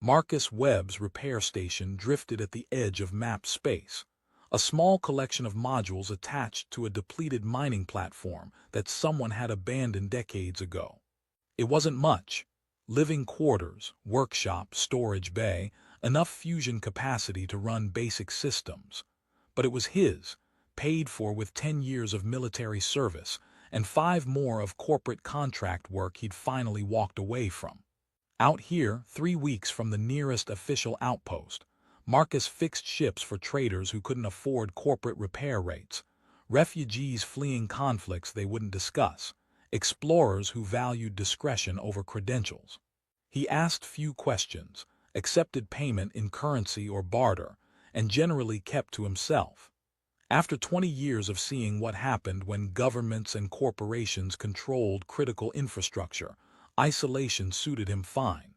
Marcus Webb's repair station drifted at the edge of mapped space, a small collection of modules attached to a depleted mining platform that someone had abandoned decades ago. It wasn't much. Living quarters, workshop, storage bay, enough fusion capacity to run basic systems. But it was his, paid for with 10 years of military service and 5 more of corporate contract work he'd finally walked away from. Out here, 3 weeks from the nearest official outpost, Marcus fixed ships for traders who couldn't afford corporate repair rates, refugees fleeing conflicts they wouldn't discuss, explorers who valued discretion over credentials. He asked few questions, accepted payment in currency or barter, and generally kept to himself. After 20 years of seeing what happened when governments and corporations controlled critical infrastructure, isolation suited him fine.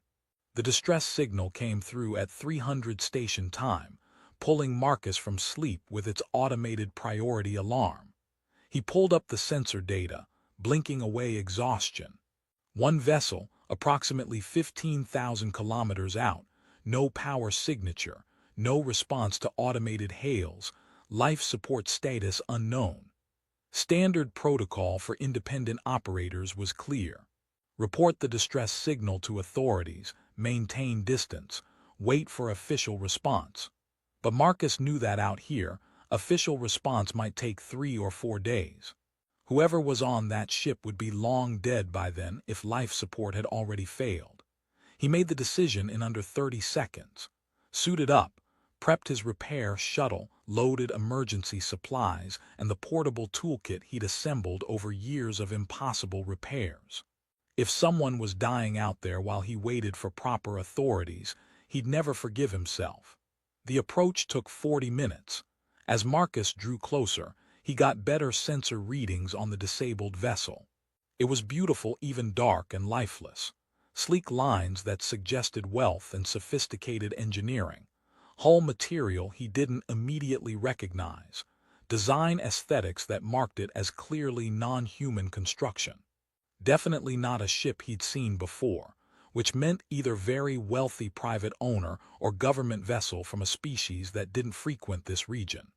The distress signal came through at 300 station time, pulling Marcus from sleep with its automated priority alarm. He pulled up the sensor data, blinking away exhaustion. One vessel, approximately 15,000 kilometers out, no power signature, no response to automated hails, life support status unknown. Standard protocol for independent operators was clear. Report the distress signal to authorities, maintain distance, wait for official response. But Marcus knew that out here, official response might take 3 or 4 days. Whoever was on that ship would be long dead by then if life support had already failed. He made the decision in under 30 seconds. Suited up, prepped his repair shuttle, loaded emergency supplies, and the portable toolkit he'd assembled over years of impossible repairs. If someone was dying out there while he waited for proper authorities, he'd never forgive himself. The approach took 40 minutes. As Marcus drew closer, he got better sensor readings on the disabled vessel. It was beautiful, even dark and lifeless. Sleek lines that suggested wealth and sophisticated engineering. Hull material he didn't immediately recognize. Design aesthetics that marked it as clearly non-human construction. Definitely not a ship he'd seen before, which meant either very wealthy private owner or government vessel from a species that didn't frequent this region.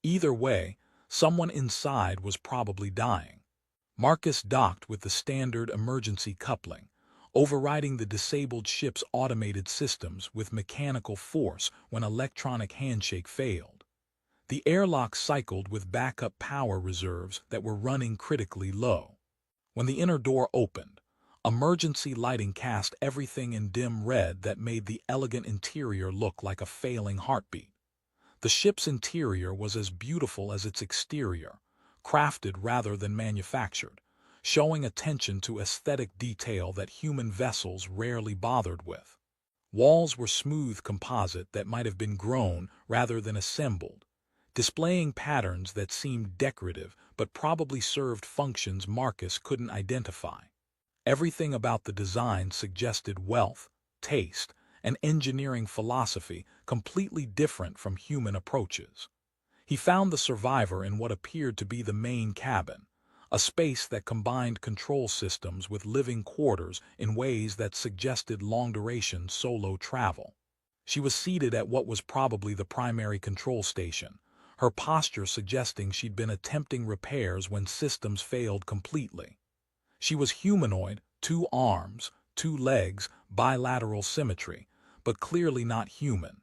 Either way, someone inside was probably dying. Marcus docked with the standard emergency coupling, overriding the disabled ship's automated systems with mechanical force when electronic handshake failed. The airlock cycled with backup power reserves that were running critically low. When the inner door opened, emergency lighting cast everything in dim red that made the elegant interior look like a failing heartbeat. The ship's interior was as beautiful as its exterior, crafted rather than manufactured, showing attention to aesthetic detail that human vessels rarely bothered with. Walls were smooth composite that might have been grown rather than assembled, displaying patterns that seemed decorative but probably served functions Marcus couldn't identify. Everything about the design suggested wealth, taste, and engineering philosophy completely different from human approaches. He found the survivor in what appeared to be the main cabin, a space that combined control systems with living quarters in ways that suggested long-duration solo travel. She was seated at what was probably the primary control station, her posture suggesting she'd been attempting repairs when systems failed completely. She was humanoid, 2 arms, 2 legs, bilateral symmetry, but clearly not human.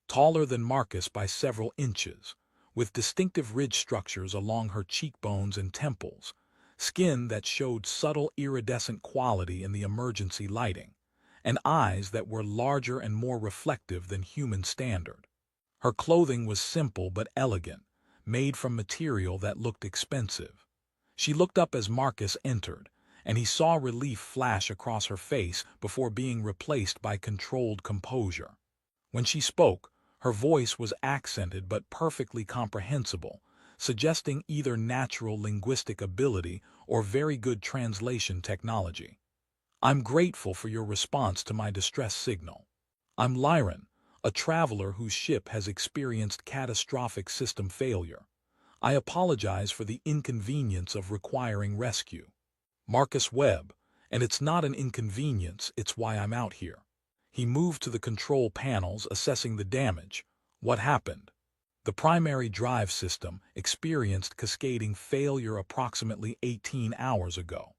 Taller than Marcus by several inches, with distinctive ridge structures along her cheekbones and temples, skin that showed subtle iridescent quality in the emergency lighting, and eyes that were larger and more reflective than human standard. Her clothing was simple but elegant, made from material that looked expensive. She looked up as Marcus entered, and he saw relief flash across her face before being replaced by controlled composure. When she spoke, her voice was accented but perfectly comprehensible, suggesting either natural linguistic ability or very good translation technology. "I'm grateful for your response to my distress signal. I'm Lyran, a traveler whose ship has experienced catastrophic system failure. I apologize for the inconvenience of requiring rescue. Marcus Webb, and it's not an inconvenience, it's why I'm out here." He moved to the control panels, assessing the damage. What happened? The primary drive system experienced cascading failure approximately 18 hours ago.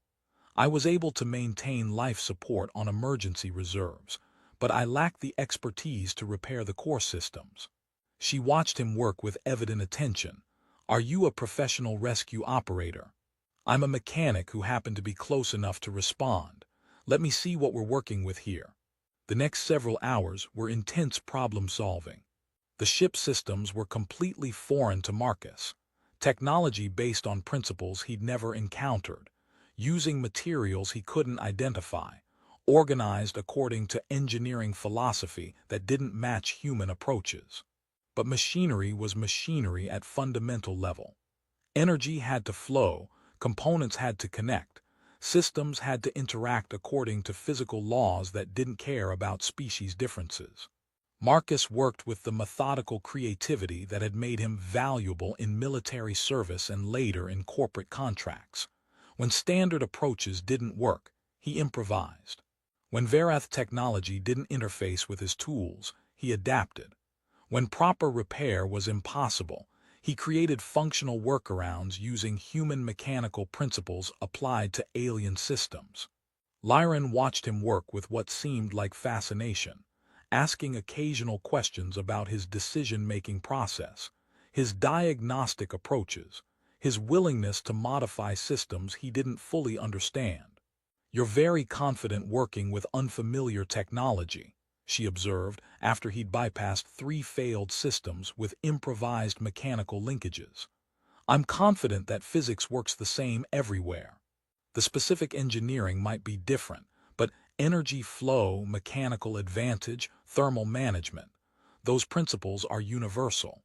I was able to maintain life support on emergency reserves, but I lacked the expertise to repair the core systems. She watched him work with evident attention. Are you a professional rescue operator? I'm a mechanic who happened to be close enough to respond. Let me see what we're working with here. The next several hours were intense problem solving. The ship systems were completely foreign to Marcus, technology based on principles he'd never encountered, using materials he couldn't identify, organized according to engineering philosophy that didn't match human approaches. But machinery was machinery at fundamental level. Energy had to flow, components had to connect, systems had to interact according to physical laws that didn't care about species differences. Marcus worked with the methodical creativity that had made him valuable in military service and later in corporate contracts. When standard approaches didn't work, he improvised. When Verath technology didn't interface with his tools, he adapted. When proper repair was impossible, he created functional workarounds using human mechanical principles applied to alien systems. Lyran watched him work with what seemed like fascination, asking occasional questions about his decision-making process, his diagnostic approaches, his willingness to modify systems he didn't fully understand. You're very confident working with unfamiliar technology, she observed after he'd bypassed 3 failed systems with improvised mechanical linkages. I'm confident that physics works the same everywhere. The specific engineering might be different, but energy flow, mechanical advantage, thermal management, those principles are universal.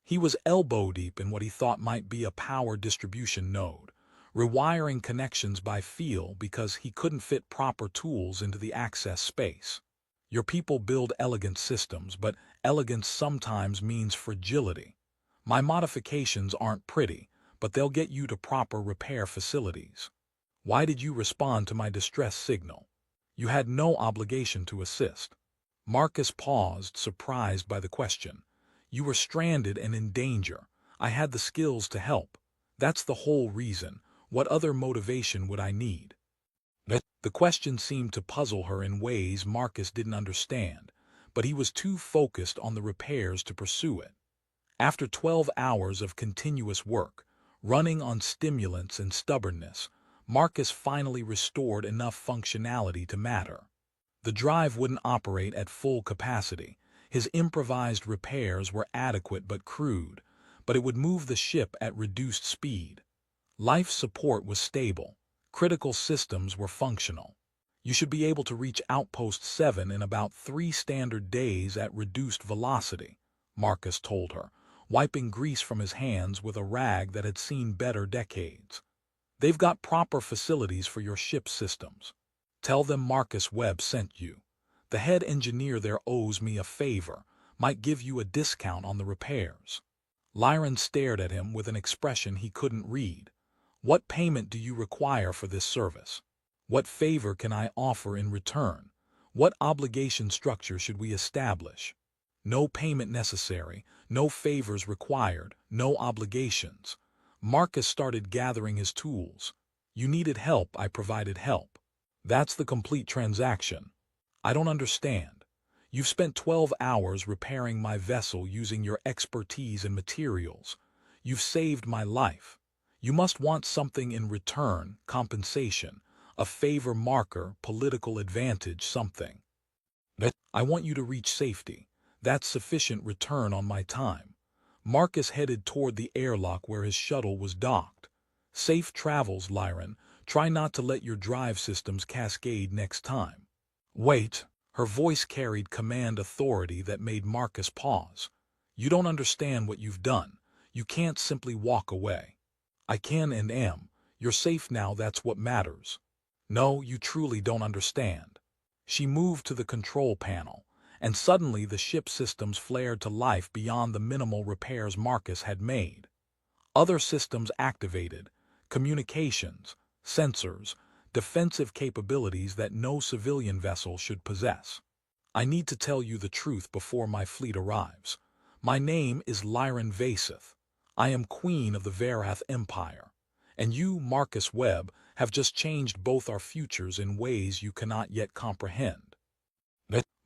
He was elbow-deep in what he thought might be a power distribution node, rewiring connections by feel because he couldn't fit proper tools into the access space. Your people build elegant systems, but elegance sometimes means fragility. My modifications aren't pretty, but they'll get you to proper repair facilities. Why did you respond to my distress signal? You had no obligation to assist. Marcus paused, surprised by the question. You were stranded and in danger. I had the skills to help. That's the whole reason. What other motivation would I need? The question seemed to puzzle her in ways Marcus didn't understand, but he was too focused on the repairs to pursue it. After 12 hours of continuous work, running on stimulants and stubbornness, Marcus finally restored enough functionality to matter. The drive wouldn't operate at full capacity. His improvised repairs were adequate but crude, but it would move the ship at reduced speed. Life support was stable. Critical systems were functional. You should be able to reach Outpost 7 in about 3 standard days at reduced velocity, Marcus told her, wiping grease from his hands with a rag that had seen better decades. They've got proper facilities for your ship's systems. Tell them Marcus Webb sent you. The head engineer there owes me a favor, might give you a discount on the repairs. Lyran stared at him with an expression he couldn't read. What payment do you require for this service? What favor can I offer in return? What obligation structure should we establish? No payment necessary, no favors required, no obligations. Marcus started gathering his tools. You needed help, I provided help. That's the complete transaction. I don't understand. You've spent 12 hours repairing my vessel using your expertise and materials. You've saved my life. You must want something in return, compensation, a favor marker, political advantage, something. I want you to reach safety. That's sufficient return on my time. Marcus headed toward the airlock where his shuttle was docked. Safe travels, Lyran. Try not to let your drive systems cascade next time. Wait. Her voice carried command authority that made Marcus pause. You don't understand what you've done. You can't simply walk away. I can and am. You're safe now, that's what matters. No, you truly don't understand. She moved to the control panel, and suddenly the ship systems flared to life beyond the minimal repairs Marcus had made. Other systems activated, communications, sensors, defensive capabilities that no civilian vessel should possess. I need to tell you the truth before my fleet arrives. My name is Lyran Vaseth. I am queen of the Varath Empire. And you, Marcus Webb, have just changed both our futures in ways you cannot yet comprehend.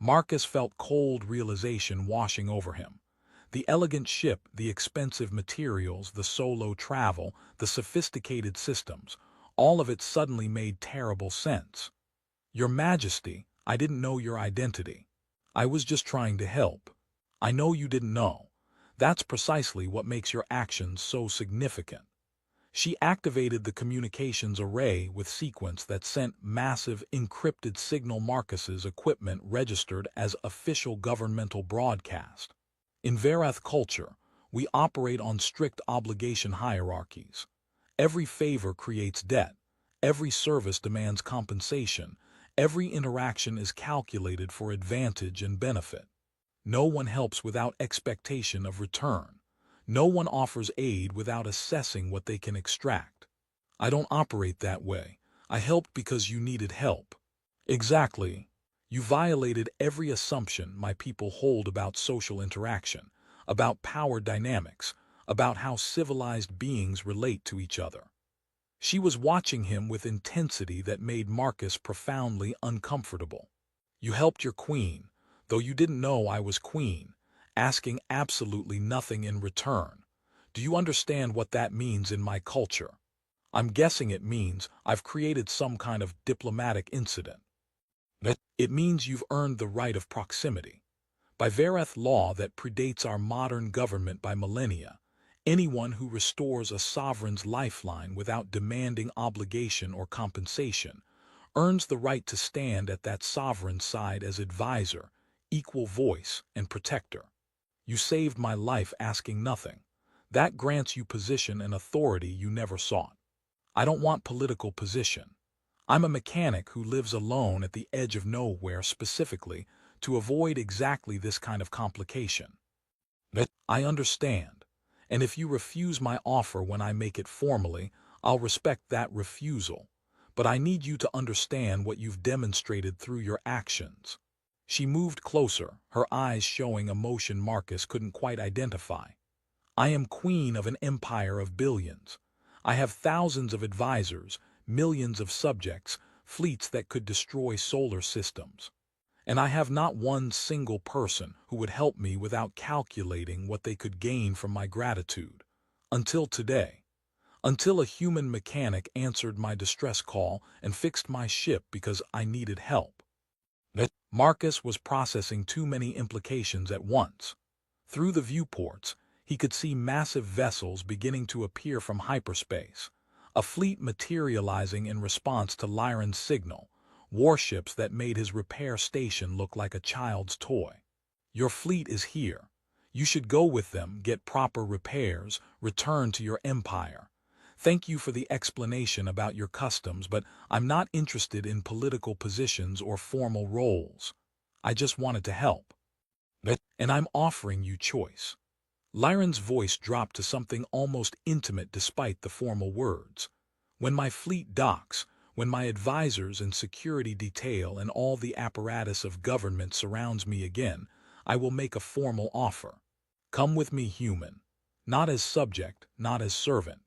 Marcus felt cold realization washing over him. The elegant ship, the expensive materials, the solo travel, the sophisticated systems, all of it suddenly made terrible sense. Your Majesty, I didn't know your identity. I was just trying to help. I know you didn't know. That's precisely what makes your actions so significant. She activated the communications array with sequence that sent massive encrypted signal. Marcus's equipment registered as official governmental broadcast. In Varath culture, we operate on strict obligation hierarchies. Every favor creates debt. Every service demands compensation. Every interaction is calculated for advantage and benefit. No one helps without expectation of return. No one offers aid without assessing what they can extract. I don't operate that way. I helped because you needed help. Exactly. You violated every assumption my people hold about social interaction, about power dynamics, about how civilized beings relate to each other. She was watching him with intensity that made Marcus profoundly uncomfortable. You helped your queen, though you didn't know I was queen, asking absolutely nothing in return. Do you understand what that means in my culture? I'm guessing it means I've created some kind of diplomatic incident. It means you've earned the right of proximity. By Varath law that predates our modern government by millennia, anyone who restores a sovereign's lifeline without demanding obligation or compensation earns the right to stand at that sovereign's side as advisor, equal voice, and protector. You saved my life asking nothing. That grants you position and authority you never sought. I don't want political position. I'm a mechanic who lives alone at the edge of nowhere specifically to avoid exactly this kind of complication. I understand, and if you refuse my offer when I make it formally, I'll respect that refusal. But I need you to understand what you've demonstrated through your actions. She moved closer, her eyes showing emotion Marcus couldn't quite identify. I am queen of an empire of billions. I have thousands of advisors, millions of subjects, fleets that could destroy solar systems. And I have not one single person who would help me without calculating what they could gain from my gratitude. Until today. Until a human mechanic answered my distress call and fixed my ship because I needed help. Marcus was processing too many implications at once. Through the viewports, he could see massive vessels beginning to appear from hyperspace, a fleet materializing in response to Lyran's signal, warships that made his repair station look like a child's toy. Your fleet is here. You should go with them, get proper repairs, return to your empire. Thank you for the explanation about your customs, but I'm not interested in political positions or formal roles. I just wanted to help. And I'm offering you choice. Lyran's voice dropped to something almost intimate despite the formal words. When my fleet docks, when my advisors and security detail and all the apparatus of government surrounds me again, I will make a formal offer. Come with me, human. Not as subject, not as servant.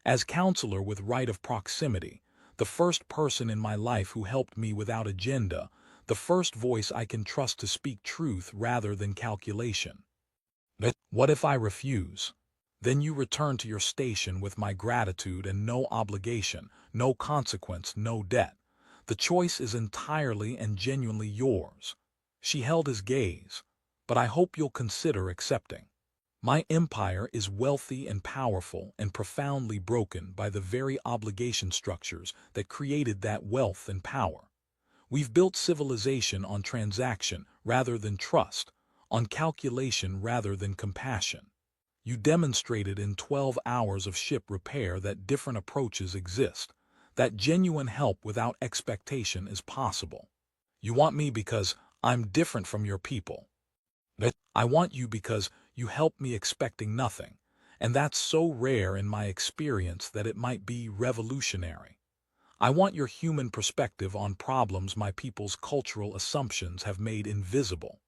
As counselor with right of proximity, the first person in my life who helped me without agenda, the first voice I can trust to speak truth rather than calculation. What if I refuse? Then you return to your station with my gratitude and no obligation, no consequence, no debt. The choice is entirely and genuinely yours. She held his gaze, but I hope you'll consider accepting. My empire is wealthy and powerful and profoundly broken by the very obligation structures that created that wealth and power. We've built civilization on transaction rather than trust, on calculation rather than compassion. You demonstrated in 12 hours of ship repair that different approaches exist, that genuine help without expectation is possible. You want me because I'm different from your people. I want you because you helped me expecting nothing, and that's so rare in my experience that it might be revolutionary. I want your human perspective on problems my people's cultural assumptions have made invisible.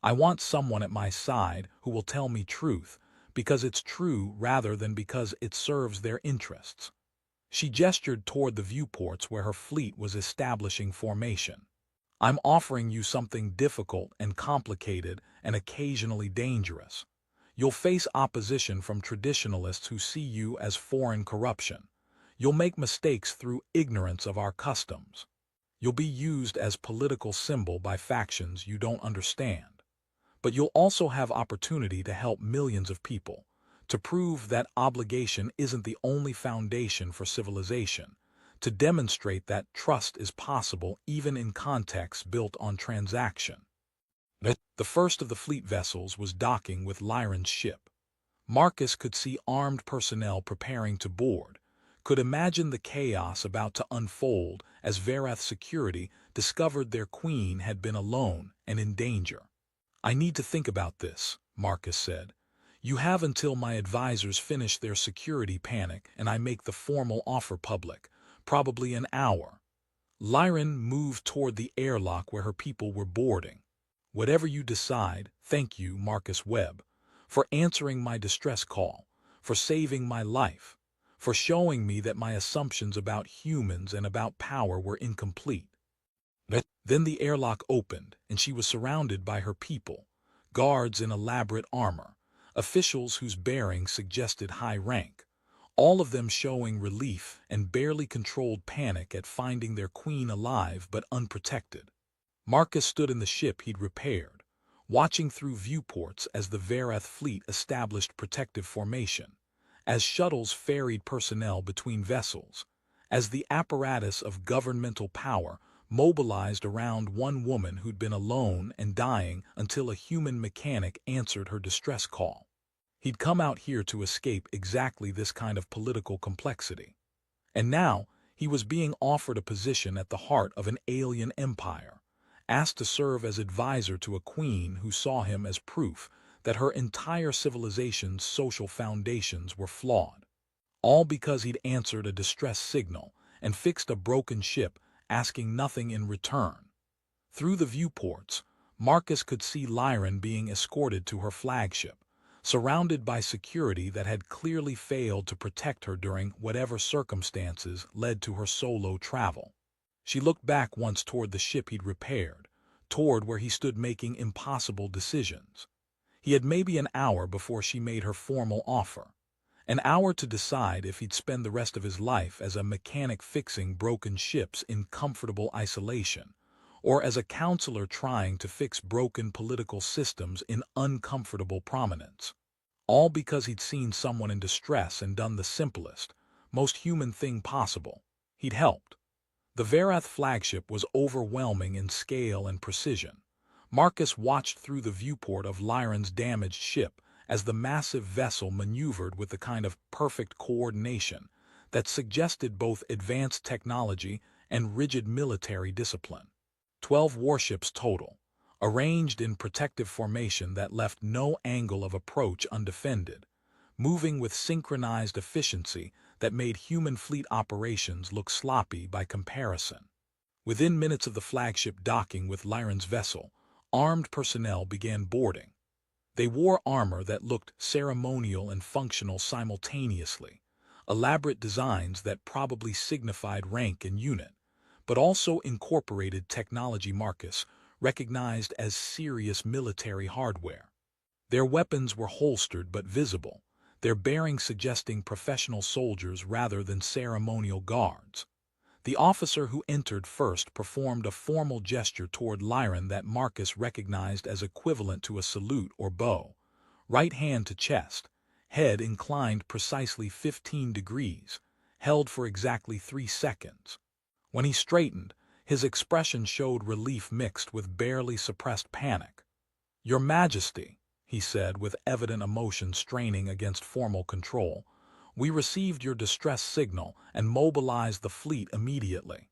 I want someone at my side who will tell me truth, because it's true rather than because it serves their interests. She gestured toward the viewports where her fleet was establishing formation. I'm offering you something difficult and complicated and occasionally dangerous. You'll face opposition from traditionalists who see you as foreign corruption. You'll make mistakes through ignorance of our customs. You'll be used as political symbol by factions you don't understand. But you'll also have opportunity to help millions of people, to prove that obligation isn't the only foundation for civilization, to demonstrate that trust is possible even in contexts built on transaction. The first of the fleet vessels was docking with Lyran's ship. Marcus could see armed personnel preparing to board, could imagine the chaos about to unfold as Varath security discovered their queen had been alone and in danger. I need to think about this, Marcus said. You have until my advisors finish their security panic and I make the formal offer public, probably an hour. Lyran moved toward the airlock where her people were boarding. Whatever you decide, thank you, Marcus Webb, for answering my distress call, for saving my life, for showing me that my assumptions about humans and about power were incomplete. Then the airlock opened, and she was surrounded by her people, guards in elaborate armor, officials whose bearing suggested high rank, all of them showing relief and barely controlled panic at finding their queen alive but unprotected. Marcus stood in the ship he'd repaired, watching through viewports as the Varath fleet established protective formation, as shuttles ferried personnel between vessels, as the apparatus of governmental power mobilized around one woman who'd been alone and dying until a human mechanic answered her distress call. He'd come out here to escape exactly this kind of political complexity. And now he was being offered a position at the heart of an alien empire, asked to serve as advisor to a queen who saw him as proof that her entire civilization's social foundations were flawed. All because he'd answered a distress signal and fixed a broken ship, asking nothing in return. Through the viewports, Marcus could see Lyran being escorted to her flagship, surrounded by security that had clearly failed to protect her during whatever circumstances led to her solo travel. She looked back once toward the ship he'd repaired, toward where he stood making impossible decisions. He had maybe an hour before she made her formal offer. An hour to decide if he'd spend the rest of his life as a mechanic fixing broken ships in comfortable isolation, or as a counselor trying to fix broken political systems in uncomfortable prominence. All because he'd seen someone in distress and done the simplest, most human thing possible. He'd helped. The Varath flagship was overwhelming in scale and precision. Marcus watched through the viewport of Lyran's damaged ship as the massive vessel maneuvered with the kind of perfect coordination that suggested both advanced technology and rigid military discipline. 12 warships total, arranged in protective formation that left no angle of approach undefended, moving with synchronized efficiency that made human fleet operations look sloppy by comparison. Within minutes of the flagship docking with Lyran's vessel, armed personnel began boarding. They wore armor that looked ceremonial and functional simultaneously, elaborate designs that probably signified rank and unit, but also incorporated technology Marcus recognized as serious military hardware. Their weapons were holstered but visible, their bearing suggesting professional soldiers rather than ceremonial guards. The officer who entered first performed a formal gesture toward Lyran that Marcus recognized as equivalent to a salute or bow, right hand to chest, head inclined precisely 15 degrees, held for exactly 3 seconds. When he straightened, his expression showed relief mixed with barely suppressed panic. "Your Majesty," he said with evident emotion straining against formal control, "we received your distress signal and mobilized the fleet immediately.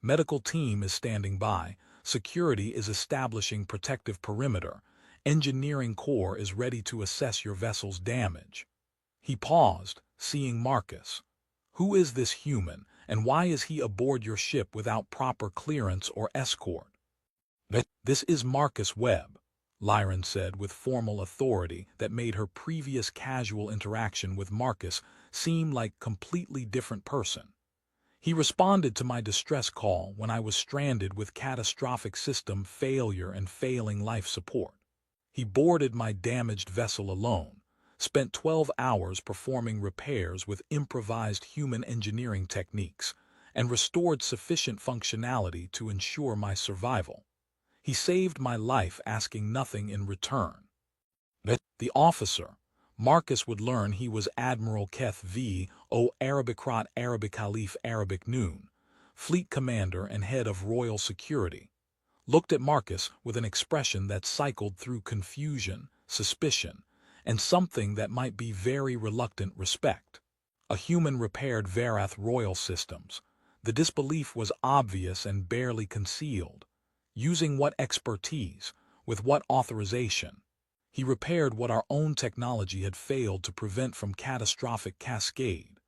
Medical team is standing by, security is establishing protective perimeter, engineering corps is ready to assess your vessel's damage." He paused, seeing Marcus. Who is this human, And why is he aboard your ship without proper clearance or escort? This is Marcus Webb, Lyran said with formal authority that made her previous casual interaction with Marcus seem like a completely different person. He responded to my distress call when I was stranded with catastrophic system failure and failing life support. He boarded my damaged vessel alone, spent 12 hours performing repairs with improvised human engineering techniques, and restored sufficient functionality to ensure my survival. He saved my life asking nothing in return. The officer, Marcus would learn he was Admiral Keth V. O. Arabicrat Arabic Khalif Arabic Noon, fleet commander and head of royal security, looked at Marcus with an expression that cycled through confusion, suspicion, and something that might be very reluctant respect. A human repaired Varath royal systems. The disbelief was obvious and barely concealed. Using what expertise, with what authorization? He repaired what our own technology had failed to prevent from catastrophic cascade.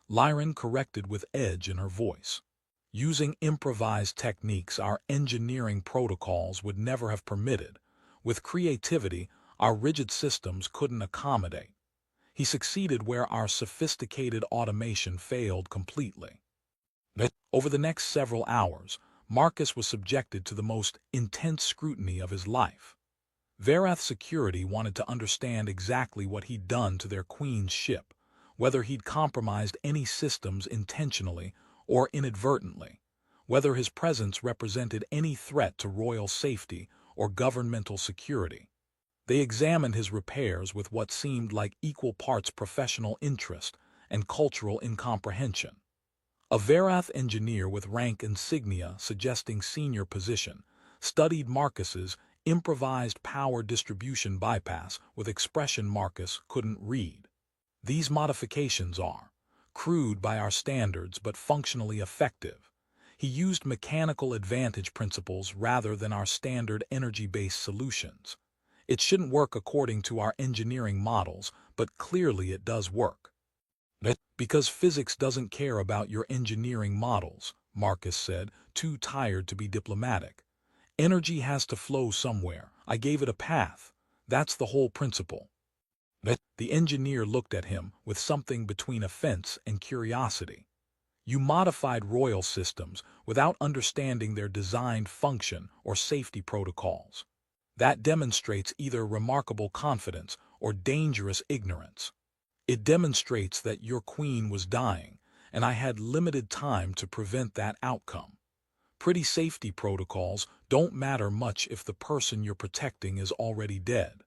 Lyran corrected with edge in her voice. Using improvised techniques our engineering protocols would never have permitted. With creativity, our rigid systems couldn't accommodate. He succeeded where our sophisticated automation failed completely. Over the next several hours, Marcus was subjected to the most intense scrutiny of his life. Varath security wanted to understand exactly what he'd done to their queen's ship, whether he'd compromised any systems intentionally or inadvertently, whether his presence represented any threat to royal safety or governmental security. They examined his repairs with what seemed like equal parts professional interest and cultural incomprehension. A Varath engineer with rank insignia suggesting senior position studied Marcus's improvised power distribution bypass with expression Marcus couldn't read. These modifications are crude by our standards but functionally effective. He used mechanical advantage principles rather than our standard energy-based solutions. It shouldn't work according to our engineering models, but clearly it does work. Because physics doesn't care about your engineering models, Marcus said, too tired to be diplomatic. Energy has to flow somewhere. I gave it a path. That's the whole principle. The engineer looked at him with something between offense and curiosity. You modified royal systems without understanding their designed function or safety protocols. That demonstrates either remarkable confidence or dangerous ignorance. It demonstrates that your queen was dying, and I had limited time to prevent that outcome. Pretty safety protocols don't matter much if the person you're protecting is already dead.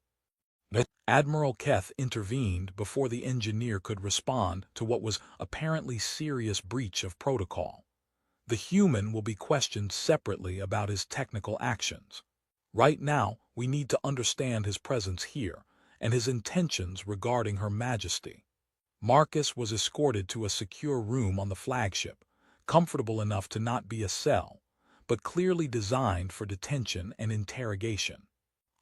Admiral Keth intervened before the engineer could respond to what was apparently serious breach of protocol. The human will be questioned separately about his technical actions. Right now, we need to understand his presence here and his intentions regarding Her Majesty. Marcus was escorted to a secure room on the flagship, comfortable enough to not be a cell, but clearly designed for detention and interrogation.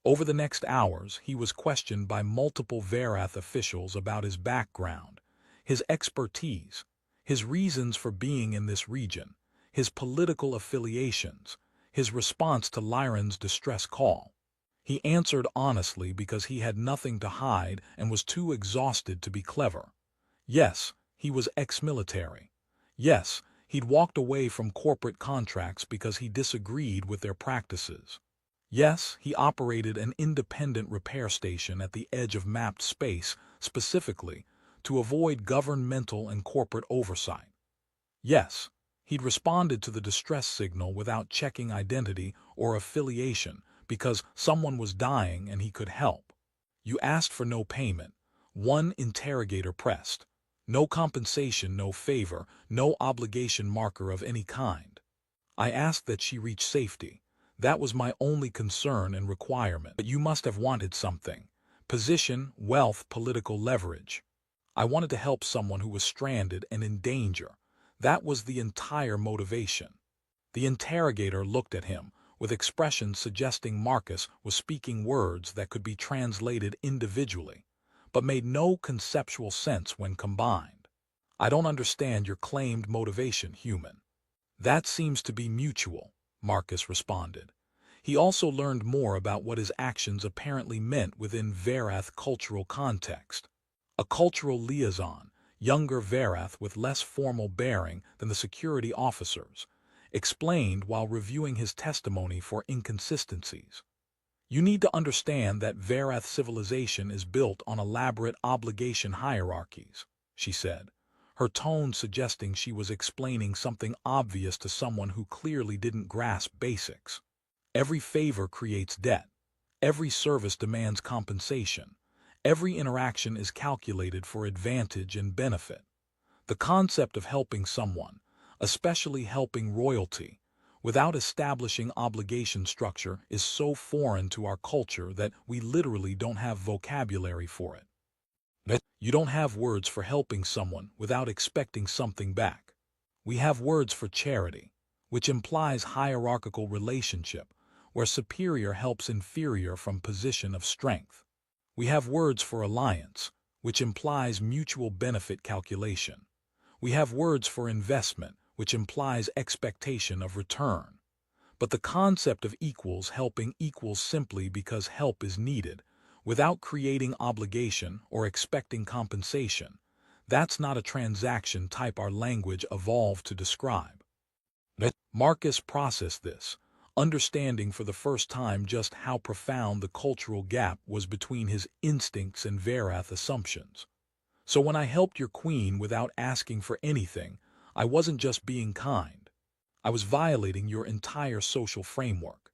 Over the next hours, he was questioned by multiple Varath officials about his background, his expertise, his reasons for being in this region, his political affiliations, his response to Lyran's distress call. He answered honestly because he had nothing to hide and was too exhausted to be clever. Yes, he was ex-military. Yes, he'd walked away from corporate contracts because he disagreed with their practices. Yes, he operated an independent repair station at the edge of mapped space, specifically to avoid governmental and corporate oversight. Yes, he'd responded to the distress signal without checking identity or affiliation because someone was dying and he could help. You asked for no payment. One interrogator pressed. No compensation, no favor, no obligation marker of any kind. I asked that she reach safety. That was my only concern and requirement. But you must have wanted something. Position, wealth, political leverage. I wanted to help someone who was stranded and in danger. That was the entire motivation. The interrogator looked at him, with expressions suggesting Marcus was speaking words that could be translated individually, but made no conceptual sense when combined. I don't understand your claimed motivation, human. That seems to be mutual, Marcus responded. He also learned more about what his actions apparently meant within Varath cultural context. A cultural liaison, younger Varath with less formal bearing than the security officers, explained while reviewing his testimony for inconsistencies. You need to understand that Varath civilization is built on elaborate obligation hierarchies, she said, her tone suggesting she was explaining something obvious to someone who clearly didn't grasp basics. Every favor creates debt. Every service demands compensation. Every interaction is calculated for advantage and benefit. The concept of helping someone, especially helping royalty, without establishing obligation structure is so foreign to our culture that we literally don't have vocabulary for it. You don't have words for helping someone without expecting something back. We have words for charity, which implies hierarchical relationship, where superior helps inferior from position of strength. We have words for alliance, which implies mutual benefit calculation. We have words for investment, which implies expectation of return. But the concept of equals helping equals simply because help is needed, without creating obligation or expecting compensation. That's not a transaction type our language evolved to describe. Marcus processed this, understanding for the first time just how profound the cultural gap was between his instincts and Varath assumptions. So when I helped your queen without asking for anything, I wasn't just being kind. I was violating your entire social framework.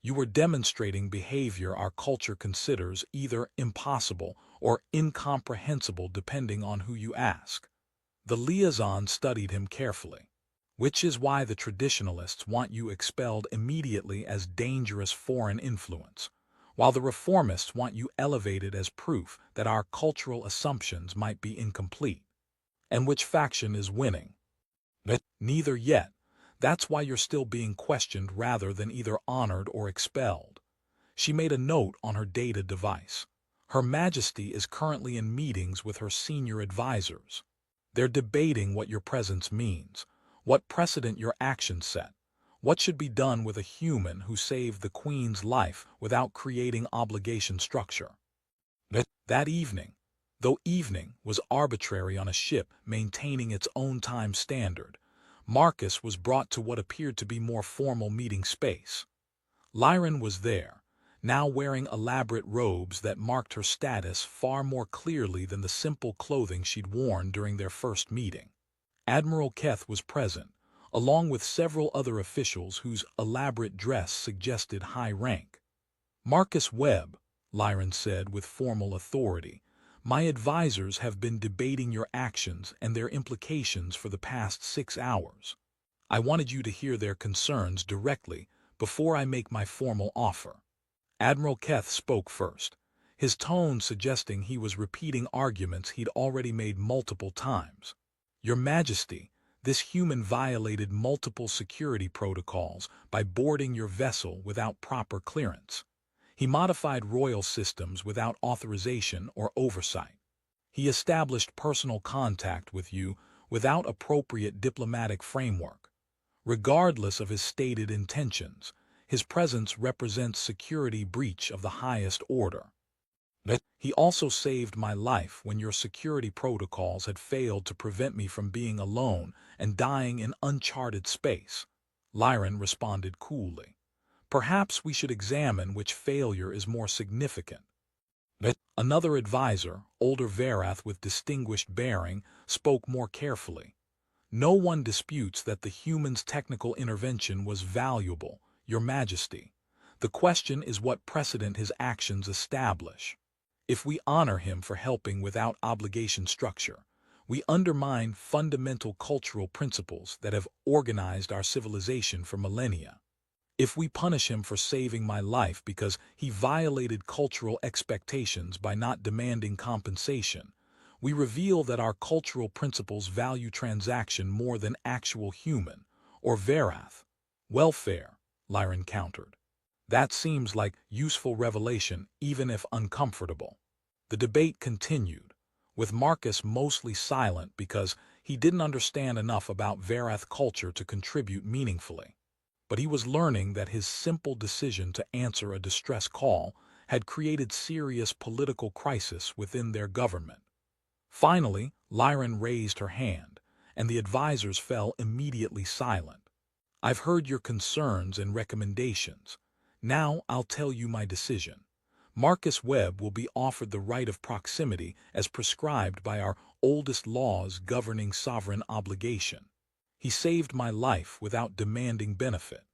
You were demonstrating behavior our culture considers either impossible or incomprehensible depending on who you ask. The liaison studied him carefully, which is why the traditionalists want you expelled immediately as dangerous foreign influence, while the reformists want you elevated as proof that our cultural assumptions might be incomplete. And which faction is winning? Neither yet. That's why you're still being questioned rather than either honored or expelled. She made a note on her data device. Her Majesty is currently in meetings with her senior advisors. They're debating what your presence means, what precedent your actions set, what should be done with a human who saved the Queen's life without creating obligation structure. That evening, though evening was arbitrary on a ship maintaining its own time standard, Marcus was brought to what appeared to be more formal meeting space. Lyran was there, now wearing elaborate robes that marked her status far more clearly than the simple clothing she'd worn during their first meeting. Admiral Keth was present, along with several other officials whose elaborate dress suggested high rank. Marcus Webb, Lyran said with formal authority, my advisors have been debating your actions and their implications for the past 6 hours. I wanted you to hear their concerns directly before I make my formal offer. Admiral Keth spoke first, his tone suggesting he was repeating arguments he'd already made multiple times. Your Majesty, this human violated multiple security protocols by boarding your vessel without proper clearance. He modified royal systems without authorization or oversight. He established personal contact with you without appropriate diplomatic framework. Regardless of his stated intentions, his presence represents security breach of the highest order. He also saved my life when your security protocols had failed to prevent me from being alone and dying in uncharted space. Lyran responded coolly. Perhaps we should examine which failure is more significant. Another advisor, older Varath with distinguished bearing, spoke more carefully. No one disputes that the human's technical intervention was valuable, Your Majesty. The question is what precedent his actions establish. If we honor him for helping without obligation structure, we undermine fundamental cultural principles that have organized our civilization for millennia. If we punish him for saving my life because he violated cultural expectations by not demanding compensation, we reveal that our cultural principles value transaction more than actual human, or Varath, welfare, Lyran countered. That seems like useful revelation, even if uncomfortable. The debate continued, with Marcus mostly silent because He didn't understand enough about Varath culture to contribute meaningfully, but he was learning that his simple decision to answer a distress call had created serious political crisis within their government. Finally, Lyran raised her hand, and the advisors fell immediately silent. "I've heard your concerns and recommendations. Now I'll tell you my decision. Marcus Webb will be offered the right of proximity as prescribed by our oldest laws governing sovereign obligation. He saved my life without demanding benefit.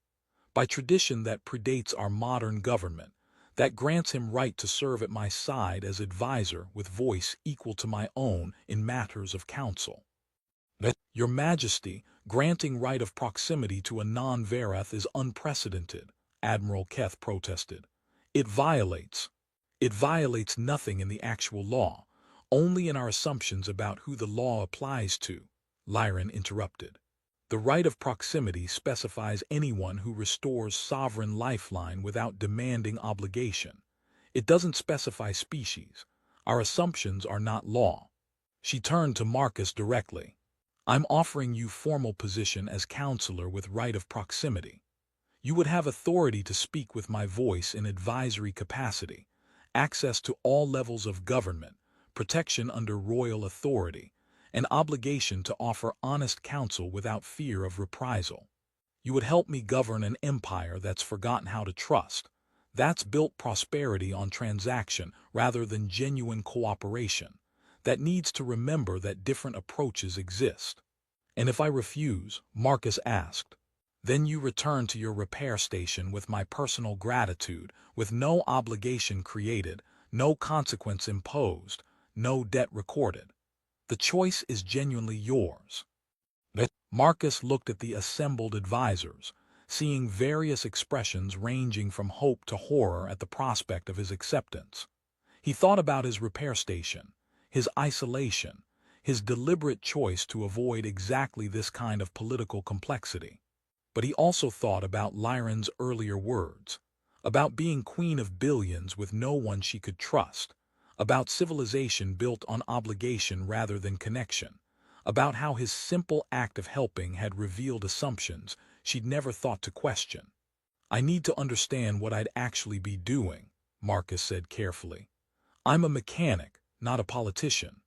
By tradition that predates our modern government, that grants him right to serve at my side as advisor with voice equal to my own in matters of counsel." "Your Majesty, granting right of proximity to a non-Varath is unprecedented," Admiral Keth protested. It violates nothing in the actual law, only in our assumptions about who the law applies to," Lyran interrupted. "The right of proximity specifies anyone who restores sovereign lifeline without demanding obligation. It doesn't specify species. Our assumptions are not law." She turned to Marcus directly. "I'm offering you formal position as counselor with right of proximity. You would have authority to speak with my voice in advisory capacity, access to all levels of government, protection under royal authority, an obligation to offer honest counsel without fear of reprisal. You would help me govern an empire that's forgotten how to trust, that's built prosperity on transaction rather than genuine cooperation, that needs to remember that different approaches exist." "And if I refuse?" Marcus asked. "Then you return to your repair station with my personal gratitude, with no obligation created, no consequence imposed, no debt recorded. The choice is genuinely yours." Marcus looked at the assembled advisors, seeing various expressions ranging from hope to horror at the prospect of his acceptance. He thought about his repair station, his isolation, his deliberate choice to avoid exactly this kind of political complexity. But he also thought about Lyran's earlier words, about being queen of billions with no one she could trust, about civilization built on obligation rather than connection, about how his simple act of helping had revealed assumptions she'd never thought to question. "I need to understand what I'd actually be doing," Marcus said carefully. "I'm a mechanic, not a politician.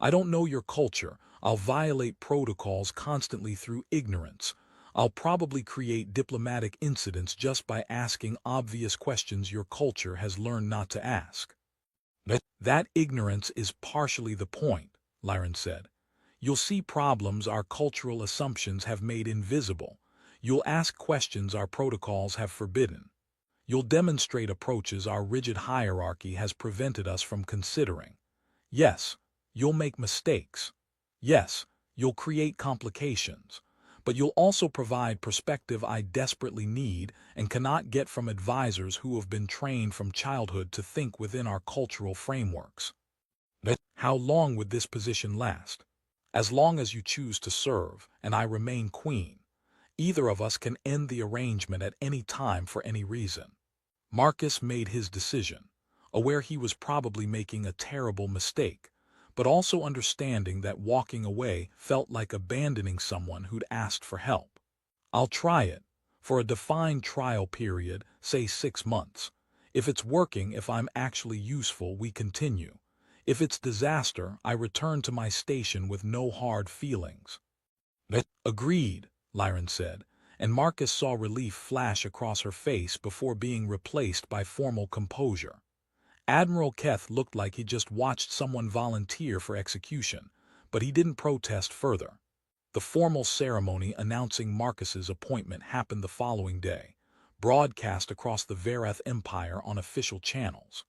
I don't know your culture. I'll violate protocols constantly through ignorance. I'll probably create diplomatic incidents just by asking obvious questions your culture has learned not to ask." "That ignorance is partially the point," Lyran said. "You'll see problems our cultural assumptions have made invisible. You'll ask questions our protocols have forbidden. You'll demonstrate approaches our rigid hierarchy has prevented us from considering. Yes, you'll make mistakes. Yes, you'll create complications. But you'll also provide perspective I desperately need and cannot get from advisors who have been trained from childhood to think within our cultural frameworks." "How long would this position last?" "As long as you choose to serve, and I remain queen. Either of us can end the arrangement at any time for any reason." Marcus made his decision, aware he was probably making a terrible mistake, but also understanding that walking away felt like abandoning someone who'd asked for help. "I'll try it, for a defined trial period, say 6 months. If it's working, if I'm actually useful, we continue. If it's disaster, I return to my station with no hard feelings." "Agreed," Lyran said, and Marcus saw relief flash across her face before being replaced by formal composure. Admiral Keth looked like he just watched someone volunteer for execution, but he didn't protest further. The formal ceremony announcing Marcus's appointment happened the following day, broadcast across the Varath Empire on official channels.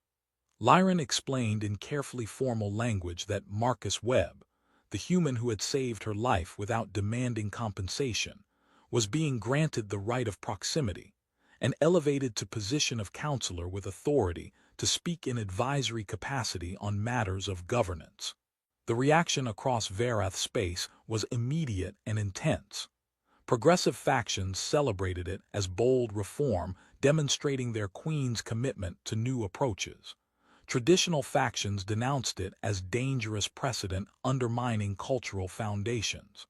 Lyran explained in carefully formal language that Marcus Webb, the human who had saved her life without demanding compensation, was being granted the right of proximity, and elevated to position of counselor with authority to speak in advisory capacity on matters of governance. The reaction across Varath space was immediate and intense. Progressive factions celebrated it as bold reform, demonstrating their queen's commitment to new approaches. Traditional factions denounced it as dangerous precedent undermining cultural foundations.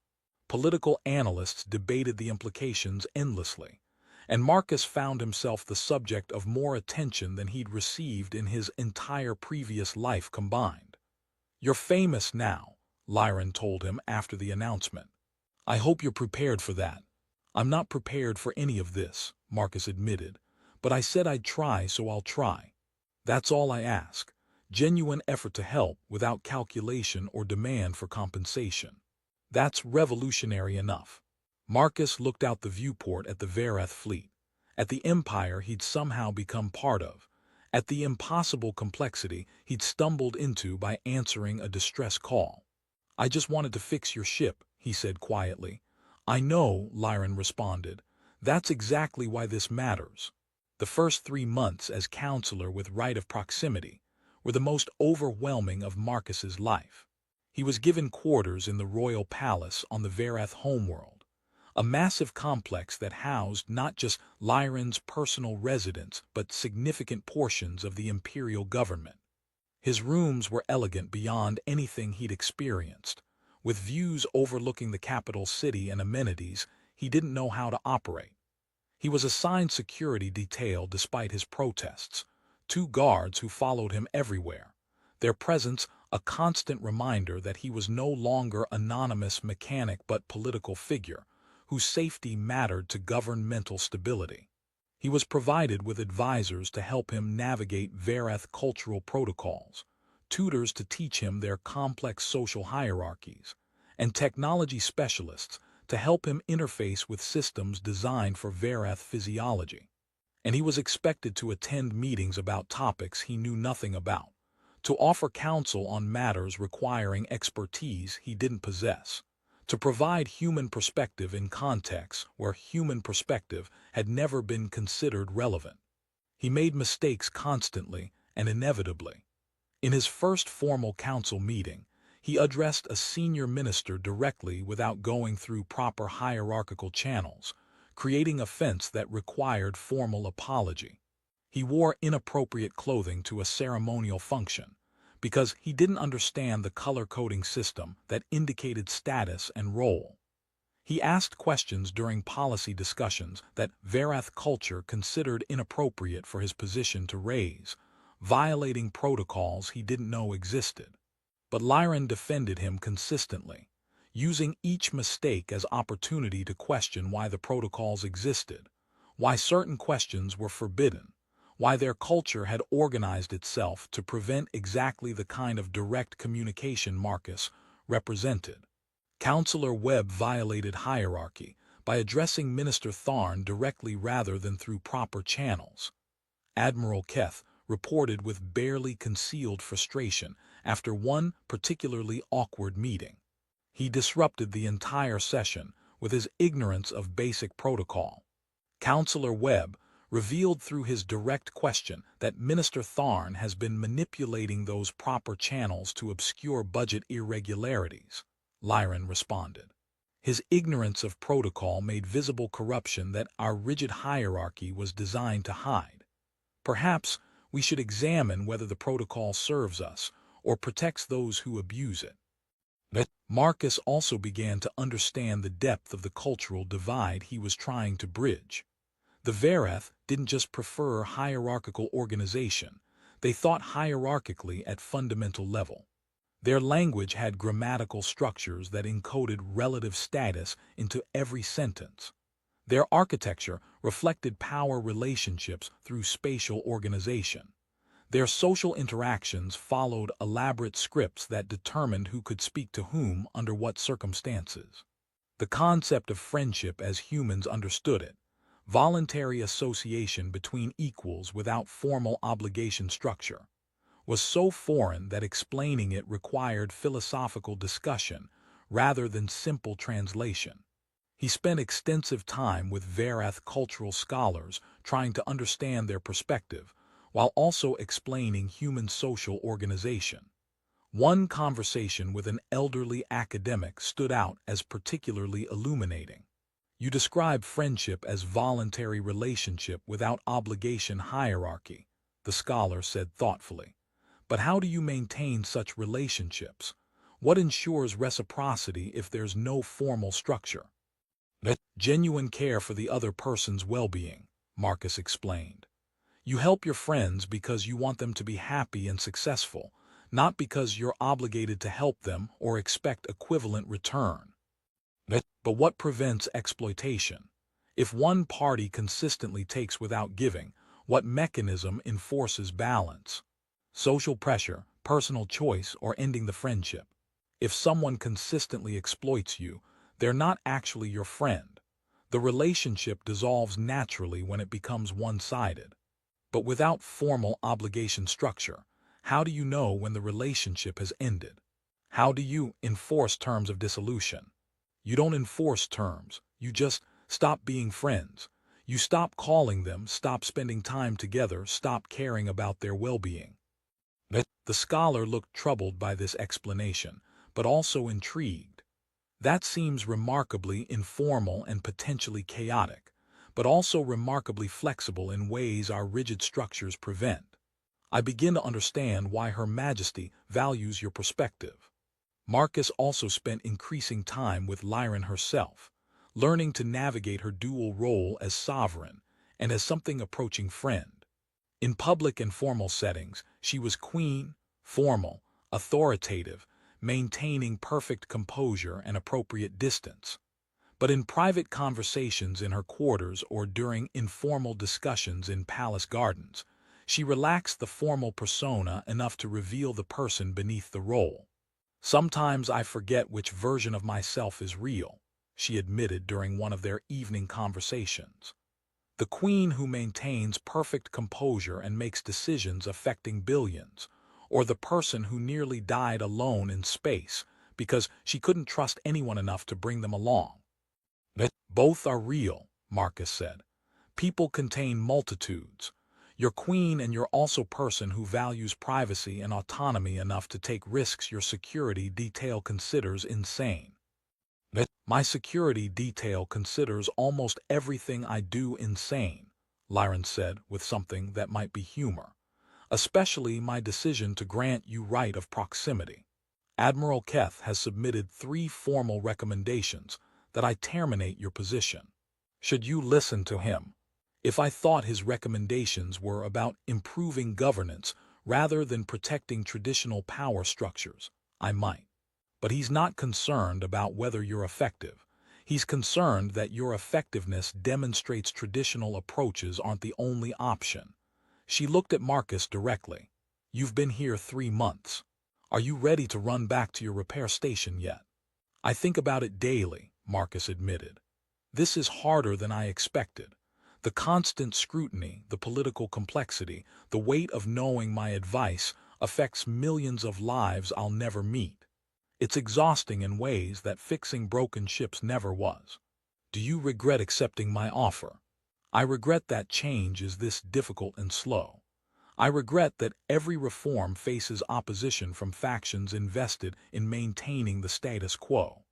Political analysts debated the implications endlessly, and Marcus found himself the subject of more attention than he'd received in his entire previous life combined. "You're famous now," Lyron told him after the announcement. "I hope you're prepared for that." "I'm not prepared for any of this," Marcus admitted, "but I said I'd try, so I'll try. That's all I ask. Genuine effort to help without calculation or demand for compensation. That's revolutionary enough." Marcus looked out the viewport at the Vareth fleet, at the empire he'd somehow become part of, at the impossible complexity he'd stumbled into by answering a distress call. "I just wanted to fix your ship," he said quietly. "I know," Lyron responded. "That's exactly why this matters." The first 3 months as counselor with right of proximity were the most overwhelming of Marcus's life. He was given quarters in the royal palace on the Vareth homeworld, a massive complex that housed not just Lyron's personal residence but significant portions of the imperial government. His rooms were elegant beyond anything he'd experienced, with views overlooking the capital city and amenities he didn't know how to operate. He was assigned security detail despite his protests, 2 guards who followed him everywhere, their presence a constant reminder that he was no longer anonymous mechanic but political figure, whose safety mattered to governmental stability. He was provided with advisors to help him navigate Vareth cultural protocols, tutors to teach him their complex social hierarchies, and technology specialists to help him interface with systems designed for Vareth physiology. And he was expected to attend meetings about topics he knew nothing about, to offer counsel on matters requiring expertise he didn't possess, to provide human perspective in contexts where human perspective had never been considered relevant. He made mistakes constantly and inevitably. In his first formal council meeting, he addressed a senior minister directly without going through proper hierarchical channels, creating a fence that required formal apology. He wore inappropriate clothing to a ceremonial function because he didn't understand the color-coding system that indicated status and role. He asked questions during policy discussions that Vareth culture considered inappropriate for his position to raise, violating protocols he didn't know existed. But Lyron defended him consistently, using each mistake as opportunity to question why the protocols existed, why certain questions were forbidden, why their culture had organized itself to prevent exactly the kind of direct communication Marcus represented. Counselor Webb violated hierarchy by addressing Minister Tharn directly rather than through proper channels. Admiral Keth reported with barely concealed frustration after one particularly awkward meeting. He disrupted the entire session with his ignorance of basic protocol. Counselor Webb revealed through his direct question that Minister Tharn has been manipulating those proper channels to obscure budget irregularities, Lyron responded. His ignorance of protocol made visible corruption that our rigid hierarchy was designed to hide. Perhaps we should examine whether the protocol serves us or protects those who abuse it. But Marcus also began to understand the depth of the cultural divide he was trying to bridge. The Vareth didn't just prefer hierarchical organization, they thought hierarchically at fundamental level. Their language had grammatical structures that encoded relative status into every sentence. Their architecture reflected power relationships through spatial organization. Their social interactions followed elaborate scripts that determined who could speak to whom under what circumstances. The concept of friendship as humans understood it, voluntary association between equals without formal obligation structure, was so foreign that explaining it required philosophical discussion rather than simple translation. He spent extensive time with Vareth cultural scholars trying to understand their perspective, while also explaining human social organization. One conversation with an elderly academic stood out as particularly illuminating. "You describe friendship as voluntary relationship without obligation hierarchy," the scholar said thoughtfully. But how do you maintain such relationships? What ensures reciprocity if there's no formal structure? Genuine care for the other person's well-being, Marcus explained. You help your friends because you want them to be happy and successful, not because you're obligated to help them or expect equivalent return. But what prevents exploitation? If one party consistently takes without giving, what mechanism enforces balance? Social pressure, personal choice, or ending the friendship? If someone consistently exploits you, they're not actually your friend. The relationship dissolves naturally when it becomes one-sided. But without formal obligation structure, how do you know when the relationship has ended? How do you enforce terms of dissolution? You don't enforce terms, you just stop being friends. You stop calling them, stop spending time together, stop caring about their well-being. The scholar looked troubled by this explanation, but also intrigued. That seems remarkably informal and potentially chaotic, but also remarkably flexible in ways our rigid structures prevent. I begin to understand why Her Majesty values your perspective. Marcus also spent increasing time with Lyran herself, learning to navigate her dual role as sovereign and as something approaching friend. In public and formal settings, she was queen, formal, authoritative, maintaining perfect composure and appropriate distance. But in private conversations in her quarters or during informal discussions in palace gardens, she relaxed the formal persona enough to reveal the person beneath the role. Sometimes I forget which version of myself is real, she admitted during one of their evening conversations. The queen who maintains perfect composure and makes decisions affecting billions, or the person who nearly died alone in space because she couldn't trust anyone enough to bring them along. Both are real, Marcus said. People contain multitudes. You're queen and you're also person who values privacy and autonomy enough to take risks your security detail considers insane. My security detail considers almost everything I do insane, Lyran said with something that might be humor, especially my decision to grant you right of proximity. Admiral Keth has submitted 3 formal recommendations that I terminate your position. Should you listen to him? If I thought his recommendations were about improving governance rather than protecting traditional power structures, I might. But he's not concerned about whether you're effective. He's concerned that your effectiveness demonstrates traditional approaches aren't the only option. She looked at Marcus directly. You've been here 3 months. Are you ready to run back to your repair station yet? I think about it daily, Marcus admitted. This is harder than I expected. The constant scrutiny, the political complexity, the weight of knowing my advice affects millions of lives I'll never meet. It's exhausting in ways that fixing broken ships never was. Do you regret accepting my offer? I regret that change is this difficult and slow. I regret that every reform faces opposition from factions invested in maintaining the status quo.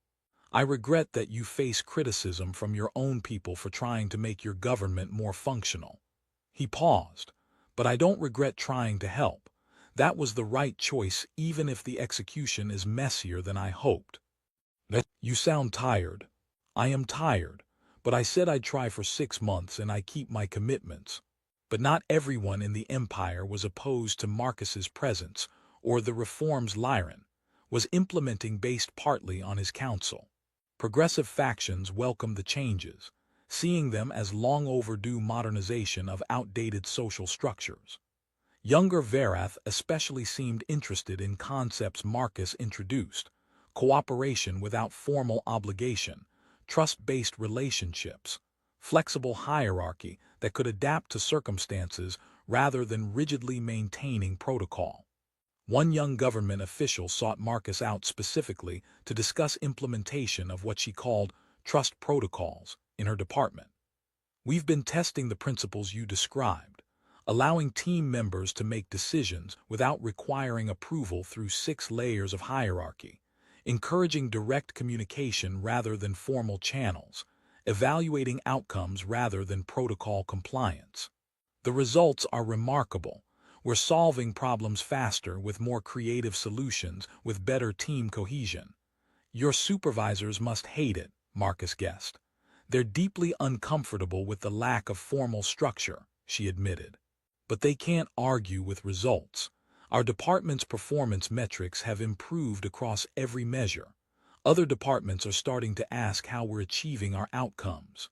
I regret that you face criticism from your own people for trying to make your government more functional. He paused. But I don't regret trying to help. That was the right choice even if the execution is messier than I hoped. You sound tired. I am tired, but I said I'd try for 6 months and I keep my commitments. But not everyone in the Empire was opposed to Marcus's presence or the reforms Lyran was implementing based partly on his counsel. Progressive factions welcomed the changes, seeing them as long overdue modernization of outdated social structures. Younger Varath especially seemed interested in concepts Marcus introduced: cooperation without formal obligation, trust-based relationships, flexible hierarchy that could adapt to circumstances rather than rigidly maintaining protocol. One young government official sought Marcus out specifically to discuss implementation of what she called trust protocols in her department. We've been testing the principles you described, allowing team members to make decisions without requiring approval through 6 layers of hierarchy, encouraging direct communication rather than formal channels, evaluating outcomes rather than protocol compliance. The results are remarkable. We're solving problems faster with more creative solutions with better team cohesion. Your supervisors must hate it, Marcus guessed. They're deeply uncomfortable with the lack of formal structure, she admitted. But they can't argue with results. Our department's performance metrics have improved across every measure. Other departments are starting to ask how we're achieving our outcomes.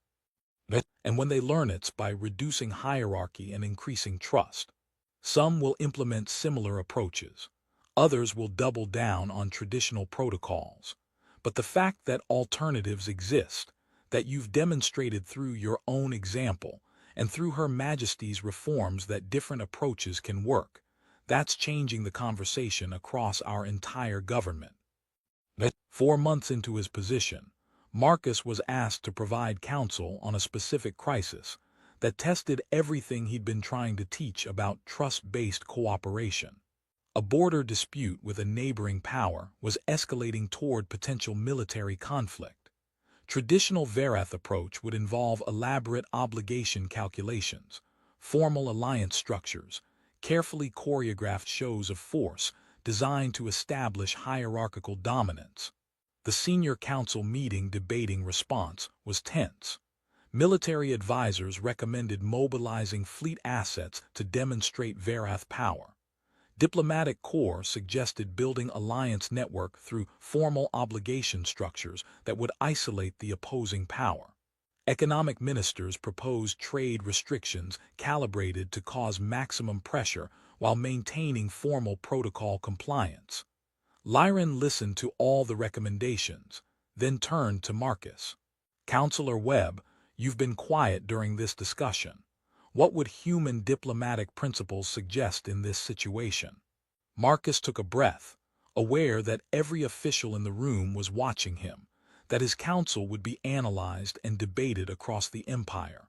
And when they learn it's by reducing hierarchy and increasing trust. Some will implement similar approaches. Others will double down on traditional protocols. But the fact that alternatives exist, that you've demonstrated through your own example, and through Her Majesty's reforms that different approaches can work, that's changing the conversation across our entire government. 4 months into his position, Marcus was asked to provide counsel on a specific crisis that tested everything he'd been trying to teach about trust-based cooperation. A border dispute with a neighboring power was escalating toward potential military conflict. Traditional Verath approach would involve elaborate obligation calculations, formal alliance structures, carefully choreographed shows of force designed to establish hierarchical dominance. The senior council meeting debating response was tense. Military advisors recommended mobilizing fleet assets to demonstrate Verath power. Diplomatic Corps suggested building alliance network through formal obligation structures that would isolate the opposing power. Economic ministers proposed trade restrictions calibrated to cause maximum pressure while maintaining formal protocol compliance. Lyron listened to all the recommendations, then turned to Marcus. Counselor Webb, you've been quiet during this discussion. What would human diplomatic principles suggest in this situation? Marcus took a breath, aware that every official in the room was watching him, that his counsel would be analyzed and debated across the empire.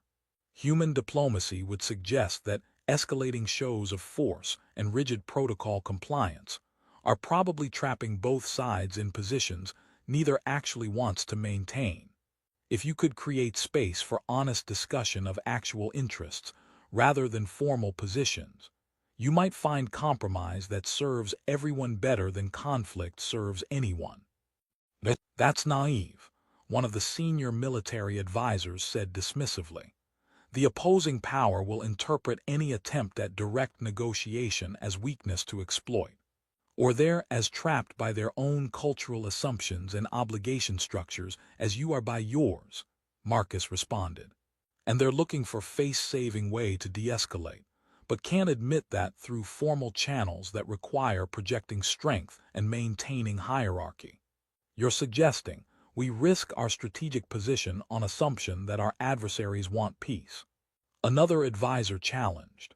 Human diplomacy would suggest that escalating shows of force and rigid protocol compliance are probably trapping both sides in positions neither actually wants to maintain. If you could create space for honest discussion of actual interests rather than formal positions, you might find compromise that serves everyone better than conflict serves anyone. That's naive, one of the senior military advisors said dismissively. The opposing power will interpret any attempt at direct negotiation as weakness to exploit, or they're as trapped by their own cultural assumptions and obligation structures as you are by yours, Marcus responded. And they're looking for face-saving way to de-escalate, but can't admit that through formal channels that require projecting strength and maintaining hierarchy. You're suggesting we risk our strategic position on assumption that our adversaries want peace. Another advisor challenged.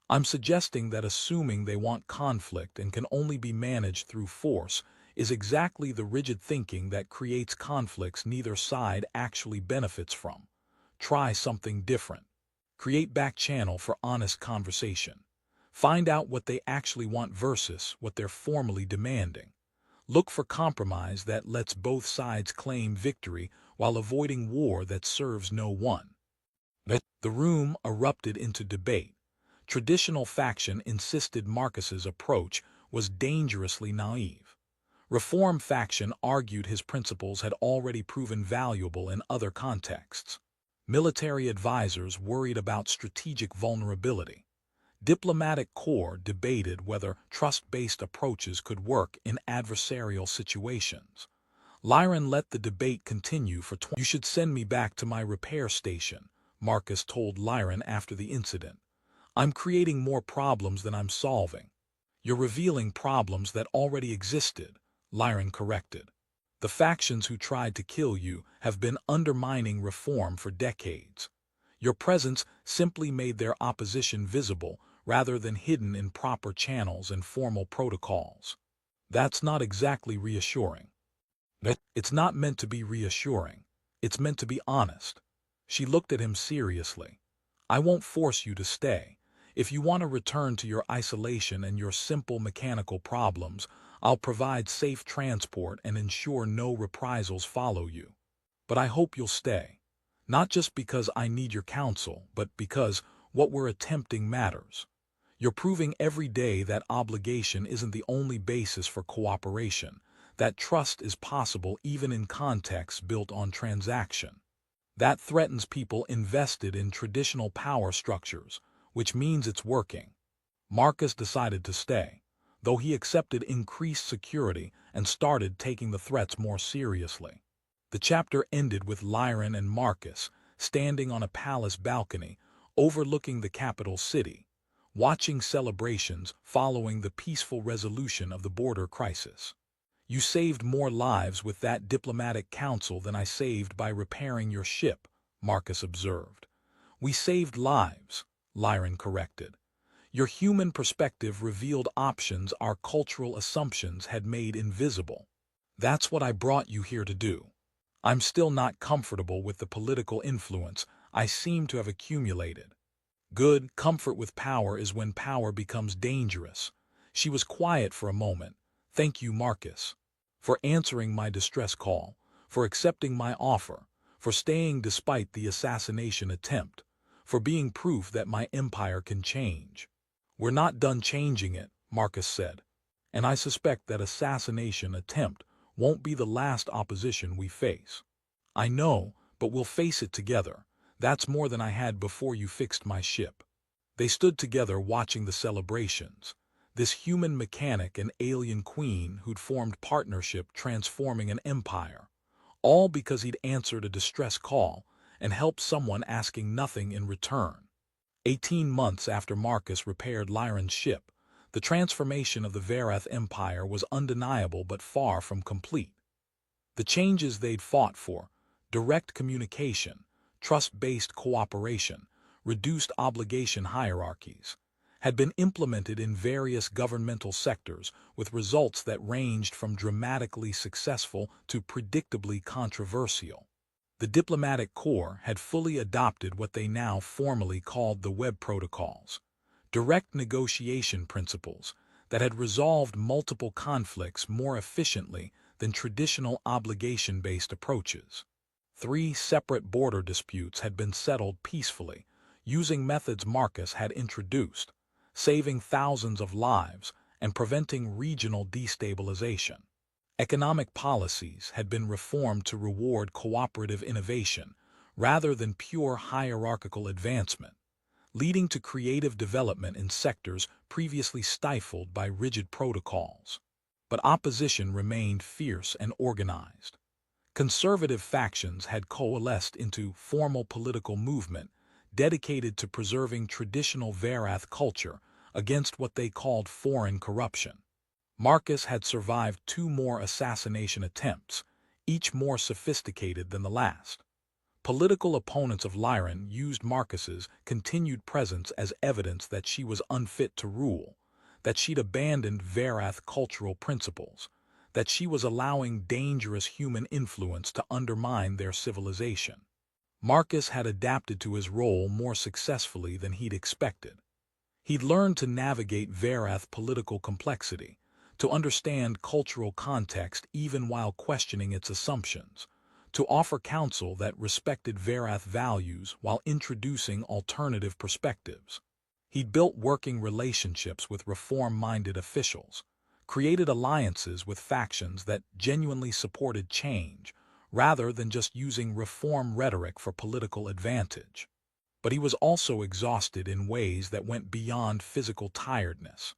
I'm suggesting that assuming they want conflict and can only be managed through force is exactly the rigid thinking that creates conflicts neither side actually benefits from. Try something different. Create back channel for honest conversation. Find out what they actually want versus what they're formally demanding. Look for compromise that lets both sides claim victory while avoiding war that serves no one. The room erupted into debate. Traditional faction insisted Marcus's approach was dangerously naive. Reform faction argued his principles had already proven valuable in other contexts. Military advisors worried about strategic vulnerability. Diplomatic Corps debated whether trust-based approaches could work in adversarial situations. Lyron let the debate continue for 20 You should send me back to my repair station, Marcus told Lyron after the incident. I'm creating more problems than I'm solving. You're revealing problems that already existed, Lyron corrected. The factions who tried to kill you have been undermining reform for decades. Your presence simply made their opposition visible rather than hidden in proper channels and formal protocols. That's not exactly reassuring. It's not meant to be reassuring. It's meant to be honest. She looked at him seriously. I won't force you to stay. If you want to return to your isolation and your simple mechanical problems, I'll provide safe transport and ensure no reprisals follow you. But I hope you'll stay. Not just because I need your counsel, but because what we're attempting matters. You're proving every day that obligation isn't the only basis for cooperation, that trust is possible even in contexts built on transaction. That threatens people invested in traditional power structures, which means it's working. Marcus decided to stay, though he accepted increased security and started taking the threats more seriously. The chapter ended with Lyron and Marcus standing on a palace balcony overlooking the capital city, watching celebrations following the peaceful resolution of the border crisis. "You saved more lives with that diplomatic counsel than I saved by repairing your ship," Marcus observed. "We saved lives," Lyron corrected. "Your human perspective revealed options our cultural assumptions had made invisible. That's what I brought you here to do. I'm still not comfortable with the political influence I seem to have accumulated." Good comfort with power is when power becomes dangerous. She was quiet for a moment. "Thank you, Marcus, for answering my distress call, for accepting my offer, for staying despite the assassination attempt, for being proof that my empire can change." "We're not done changing it," Marcus said, "and I suspect that assassination attempt won't be the last opposition we face." "I know, but we'll face it together. That's more than I had before you fixed my ship." They stood together watching the celebrations. This human mechanic and alien queen who'd formed partnership transforming an empire, all because he'd answered a distress call and helped someone asking nothing in return. 18 months after Marcus repaired Lyron's ship, the transformation of the Varath Empire was undeniable but far from complete. The changes they'd fought for, direct communication, trust-based cooperation, reduced obligation hierarchies, had been implemented in various governmental sectors with results that ranged from dramatically successful to predictably controversial. The diplomatic corps had fully adopted what they now formally called the Web Protocols, direct negotiation principles that had resolved multiple conflicts more efficiently than traditional obligation-based approaches. 3 separate border disputes had been settled peacefully, using methods Marcus had introduced, saving thousands of lives and preventing regional destabilization. Economic policies had been reformed to reward cooperative innovation rather than pure hierarchical advancement, leading to creative development in sectors previously stifled by rigid protocols. But opposition remained fierce and organized. Conservative factions had coalesced into formal political movement dedicated to preserving traditional Varath culture against what they called foreign corruption. Marcus had survived 2 more assassination attempts, each more sophisticated than the last. Political opponents of Lyron used Marcus's continued presence as evidence that she was unfit to rule, that she'd abandoned Varath cultural principles, that she was allowing dangerous human influence to undermine their civilization. Marcus had adapted to his role more successfully than he'd expected. He'd learned to navigate Varath political complexity, to understand cultural context even while questioning its assumptions, to offer counsel that respected Varath values while introducing alternative perspectives. He'd built working relationships with reform-minded officials, created alliances with factions that genuinely supported change, rather than just using reform rhetoric for political advantage. But he was also exhausted in ways that went beyond physical tiredness.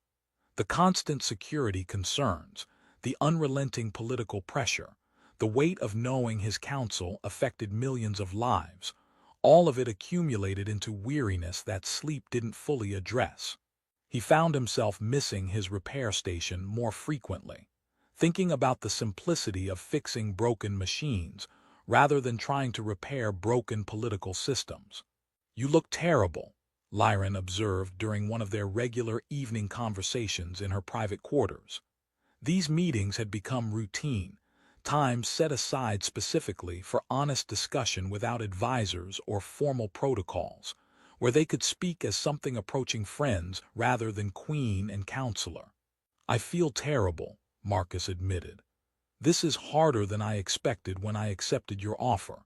The constant security concerns, the unrelenting political pressure, the weight of knowing his counsel affected millions of lives, all of it accumulated into weariness that sleep didn't fully address. He found himself missing his repair station more frequently, thinking about the simplicity of fixing broken machines rather than trying to repair broken political systems. "You look terrible," Lyron observed during one of their regular evening conversations in her private quarters. These meetings had become routine, times set aside specifically for honest discussion without advisors or formal protocols, where they could speak as something approaching friends rather than queen and counselor. "I feel terrible," Marcus admitted. "This is harder than I expected when I accepted your offer,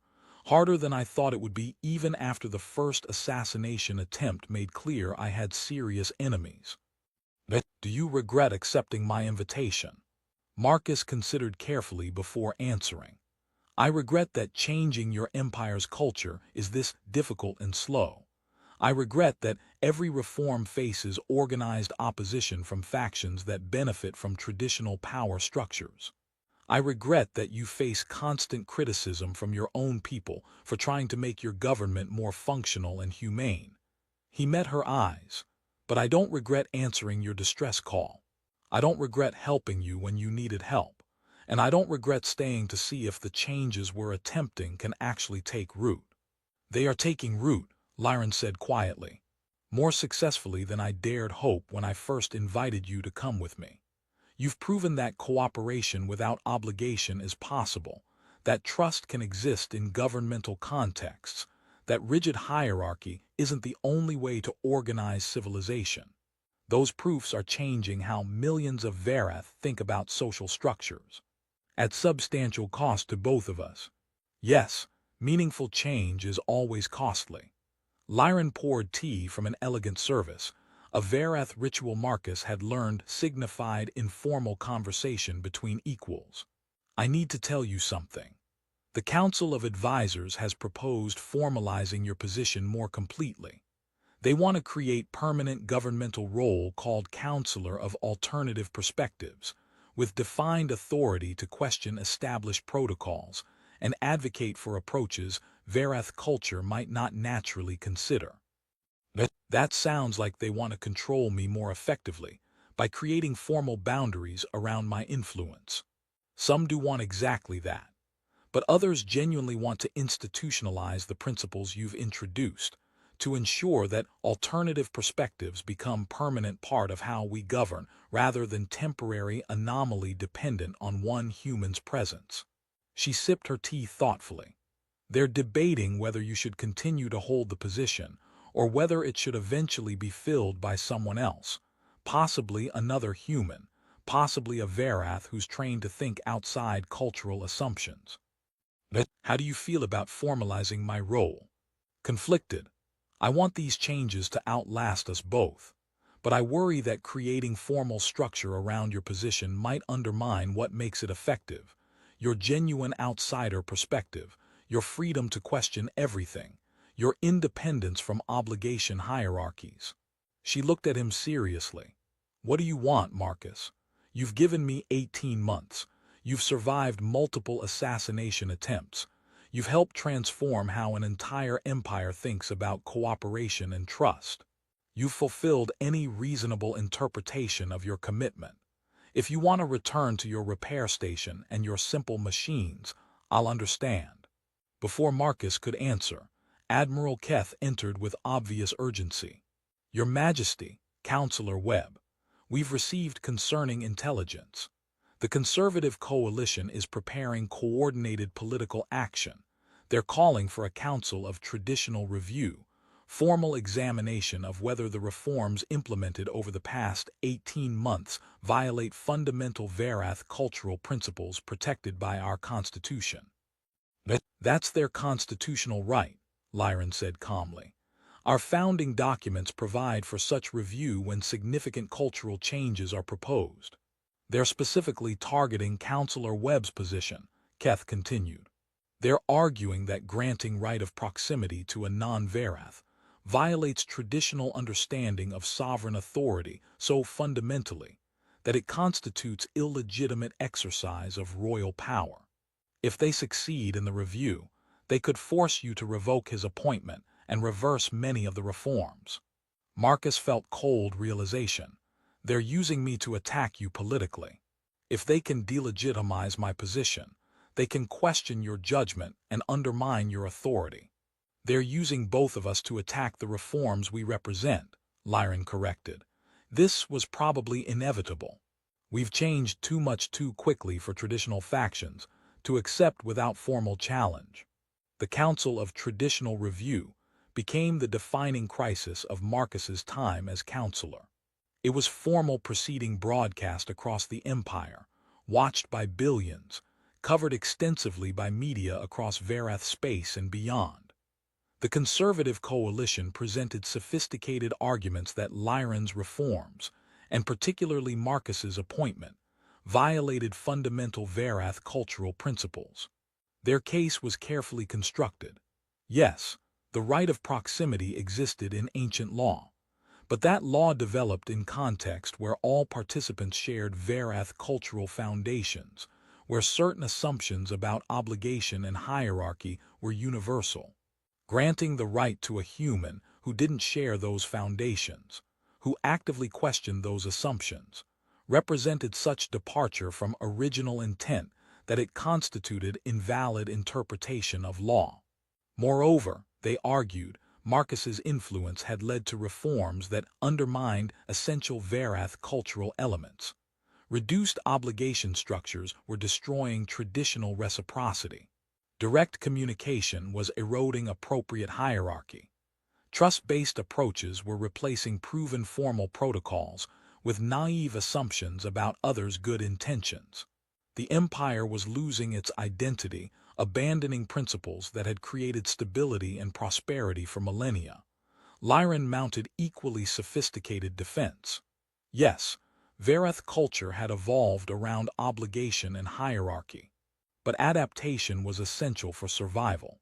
Harder than I thought it would be, even after the first assassination attempt made clear I had serious enemies. Do you regret accepting my invitation? Marcus considered carefully before answering. I regret that changing your empire's culture is this difficult and slow. I regret that every reform faces organized opposition from factions that benefit from traditional power structures. I regret that you face constant criticism from your own people for trying to make your government more functional and humane. He met her eyes. But I don't regret answering your distress call. I don't regret helping you when you needed help. And I don't regret staying to see if the changes we're attempting can actually take root. They are taking root, Lyron said quietly. More successfully than I dared hope when I first invited you to come with me. You've proven that cooperation without obligation is possible, that trust can exist in governmental contexts, that rigid hierarchy isn't the only way to organize civilization. Those proofs are changing how millions of Varath think about social structures. At substantial cost to both of us. Yes, meaningful change is always costly. Lyron poured tea from an elegant service. A Varath ritual Marcus had learned signified informal conversation between equals. I need to tell you something. The Council of Advisors has proposed formalizing your position more completely. They want to create permanent governmental role called Counselor of Alternative Perspectives, with defined authority to question established protocols and advocate for approaches Varath culture might not naturally consider. That sounds like they want to control me more effectively by creating formal boundaries around my influence. Some do want exactly that. But others genuinely want to institutionalize the principles you've introduced to ensure that alternative perspectives become permanent part of how we govern rather than temporary anomaly dependent on one human's presence. She sipped her tea thoughtfully. They're debating whether you should continue to hold the position or whether it should eventually be filled by someone else, possibly another human, possibly a Varath who's trained to think outside cultural assumptions. How do you feel about formalizing my role? Conflicted. I want these changes to outlast us both, but I worry that creating formal structure around your position might undermine what makes it effective, your genuine outsider perspective, your freedom to question everything, your independence from obligation hierarchies. She looked at him seriously. What do you want, Marcus? You've given me 18 months. You've survived multiple assassination attempts. You've helped transform how an entire empire thinks about cooperation and trust. You've fulfilled any reasonable interpretation of your commitment. If you want to return to your repair station and your simple machines, I'll understand. Before Marcus could answer, Admiral Keth entered with obvious urgency. Your Majesty, Counselor Webb, we've received concerning intelligence. The Conservative Coalition is preparing coordinated political action. They're calling for a council of traditional review, formal examination of whether the reforms implemented over the past 18 months violate fundamental Varath cultural principles protected by our Constitution. That's their constitutional right, Lyron said calmly. Our founding documents provide for such review when significant cultural changes are proposed. They're specifically targeting Counselor Webb's position, Keth continued. They're arguing that granting right of proximity to a non-Varath violates traditional understanding of sovereign authority so fundamentally that it constitutes illegitimate exercise of royal power. If they succeed in the review, they could force you to revoke his appointment and reverse many of the reforms. Marcus felt cold realization. They're using me to attack you politically. If they can delegitimize my position, they can question your judgment and undermine your authority. They're using both of us to attack the reforms we represent, Lyron corrected. This was probably inevitable. We've changed too much too quickly for traditional factions to accept without formal challenge. The Council of Traditional Review became the defining crisis of Marcus's time as counselor. It was formal proceeding broadcast across the empire, watched by billions, covered extensively by media across Varath space and beyond. The conservative coalition presented sophisticated arguments that Lyran's reforms, and particularly Marcus's appointment, violated fundamental Varath cultural principles. Their case was carefully constructed. Yes, the right of proximity existed in ancient law, but that law developed in context where all participants shared Varath cultural foundations, where certain assumptions about obligation and hierarchy were universal. Granting the right to a human who didn't share those foundations, who actively questioned those assumptions, represented such departure from original intent that it constituted invalid interpretation of law. Moreover, they argued, Marcus's influence had led to reforms that undermined essential Varath cultural elements. Reduced obligation structures were destroying traditional reciprocity. Direct communication was eroding appropriate hierarchy. Trust-based approaches were replacing proven formal protocols with naive assumptions about others' good intentions. The empire was losing its identity, abandoning principles that had created stability and prosperity for millennia. Lyran mounted equally sophisticated defense. Yes, Varath culture had evolved around obligation and hierarchy, but adaptation was essential for survival.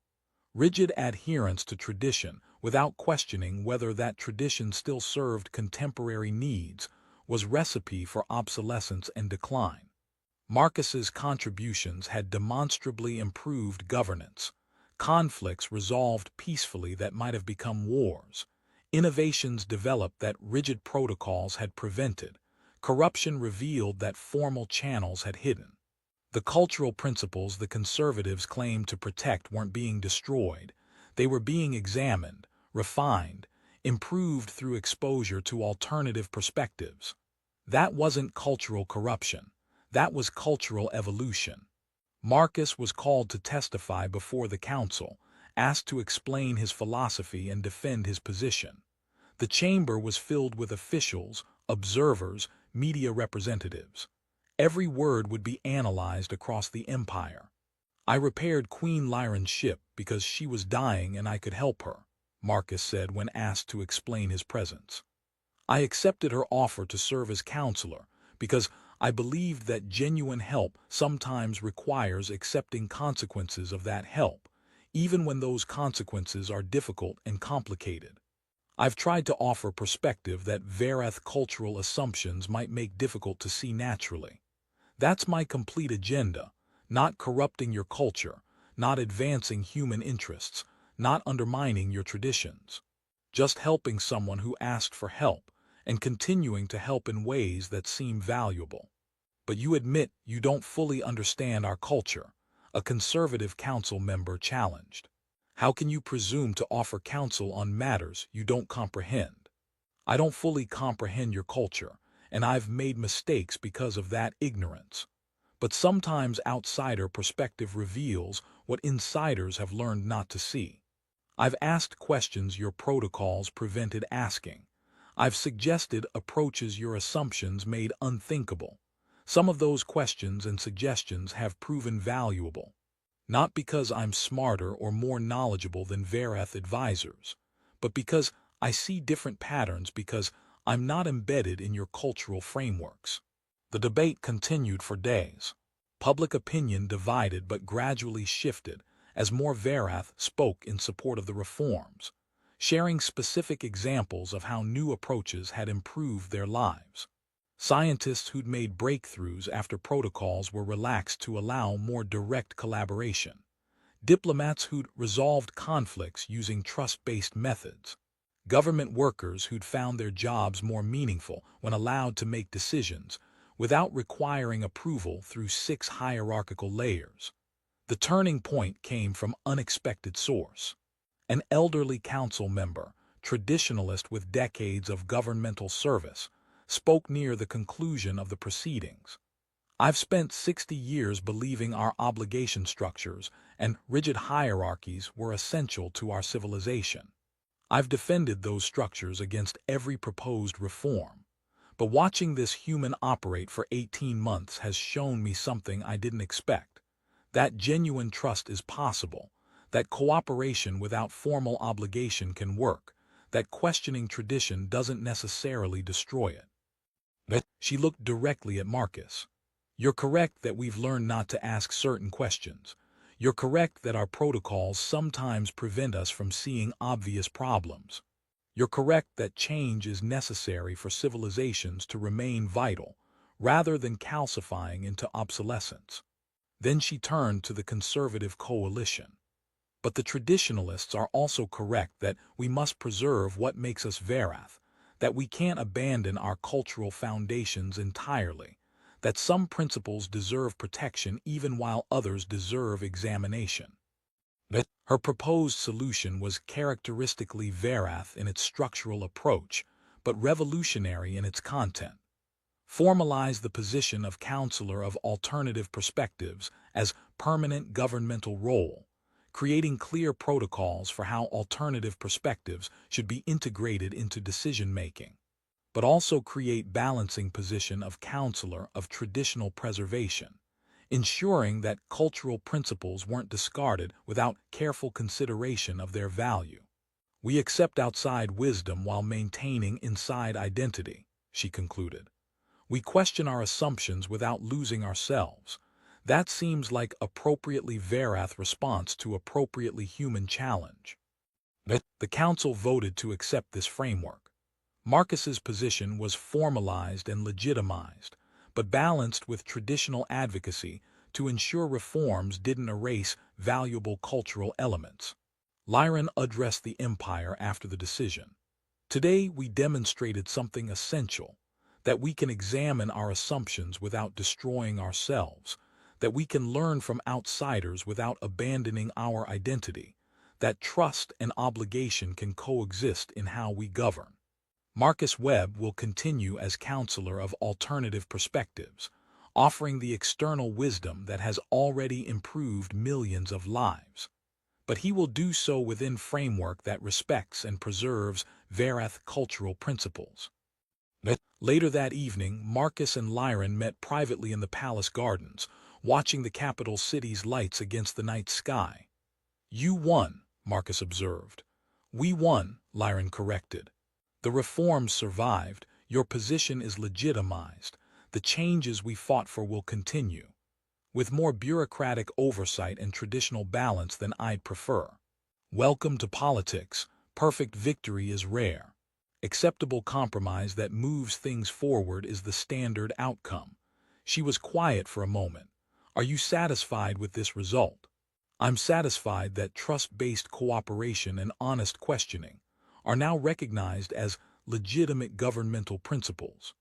Rigid adherence to tradition, without questioning whether that tradition still served contemporary needs, was recipe for obsolescence and decline. Marcus's contributions had demonstrably improved governance. Conflicts resolved peacefully that might have become wars. Innovations developed that rigid protocols had prevented. Corruption revealed that formal channels had hidden. The cultural principles the conservatives claimed to protect weren't being destroyed. They were being examined, refined, improved through exposure to alternative perspectives. That wasn't cultural corruption. That was cultural evolution. Marcus was called to testify before the council, asked to explain his philosophy and defend his position. The chamber was filled with officials, observers, media representatives. Every word would be analyzed across the empire. I repaired Queen Lyran's ship because she was dying and I could help her, Marcus said when asked to explain his presence. I accepted her offer to serve as counselor because I believed that genuine help sometimes requires accepting consequences of that help, even when those consequences are difficult and complicated. I've tried to offer perspective that Varath cultural assumptions might make difficult to see naturally. That's my complete agenda, not corrupting your culture, not advancing human interests, not undermining your traditions. Just helping someone who asked for help and continuing to help in ways that seem valuable. But you admit you don't fully understand our culture, a conservative council member challenged. How can you presume to offer counsel on matters you don't comprehend? I don't fully comprehend your culture, and I've made mistakes because of that ignorance. But sometimes outsider perspective reveals what insiders have learned not to see. I've asked questions your protocols prevented asking. I've suggested approaches your assumptions made unthinkable. Some of those questions and suggestions have proven valuable. Not because I'm smarter or more knowledgeable than Varath advisors, but because I see different patterns because I'm not embedded in your cultural frameworks. The debate continued for days. Public opinion divided but gradually shifted as more Varath spoke in support of the reforms, sharing specific examples of how new approaches had improved their lives. Scientists who'd made breakthroughs after protocols were relaxed to allow more direct collaboration. Diplomats who'd resolved conflicts using trust-based methods. Government workers who'd found their jobs more meaningful when allowed to make decisions without requiring approval through 6 hierarchical layers. The turning point came from unexpected source. An elderly council member, traditionalist with decades of governmental service, spoke near the conclusion of the proceedings. I've spent 60 years believing our obligation structures and rigid hierarchies were essential to our civilization. I've defended those structures against every proposed reform. But watching this human operate for 18 months has shown me something I didn't expect. That genuine trust is possible, that cooperation without formal obligation can work, that questioning tradition doesn't necessarily destroy it. But she looked directly at Marcus. You're correct that we've learned not to ask certain questions. You're correct that our protocols sometimes prevent us from seeing obvious problems. You're correct that change is necessary for civilizations to remain vital, rather than calcifying into obsolescence. Then she turned to the conservative coalition. But the traditionalists are also correct that we must preserve what makes us Varath, that we can't abandon our cultural foundations entirely, that some principles deserve protection even while others deserve examination. But her proposed solution was characteristically Varath in its structural approach, but revolutionary in its content. Formalize the position of Counselor of Alternative Perspectives as permanent governmental role, creating clear protocols for how alternative perspectives should be integrated into decision-making, but also create balancing position of Counselor of Traditional Preservation, ensuring that cultural principles weren't discarded without careful consideration of their value. We accept outside wisdom while maintaining inside identity, she concluded. We question our assumptions without losing ourselves. That seems like appropriately Varath response to appropriately human challenge. But the council voted to accept this framework. Marcus's position was formalized and legitimized, but balanced with traditional advocacy to ensure reforms didn't erase valuable cultural elements. Lyran addressed the Empire after the decision. Today we demonstrated something essential, that we can examine our assumptions without destroying ourselves, that we can learn from outsiders without abandoning our identity, that trust and obligation can coexist in how we govern. Marcus Webb will continue as Counselor of Alternative Perspectives, offering the external wisdom that has already improved millions of lives. But he will do so within framework that respects and preserves Varath cultural principles. Later that evening, Marcus and Lyran met privately in the palace gardens, watching the capital city's lights against the night sky. You won, Marcus observed. We won, Lyran corrected. The reforms survived, your position is legitimized, the changes we fought for will continue, with more bureaucratic oversight and traditional balance than I'd prefer. Welcome to politics, perfect victory is rare. Acceptable compromise that moves things forward is the standard outcome. She was quiet for a moment. Are you satisfied with this result? I'm satisfied that trust-based cooperation and honest questioning are now recognized as legitimate governmental principles.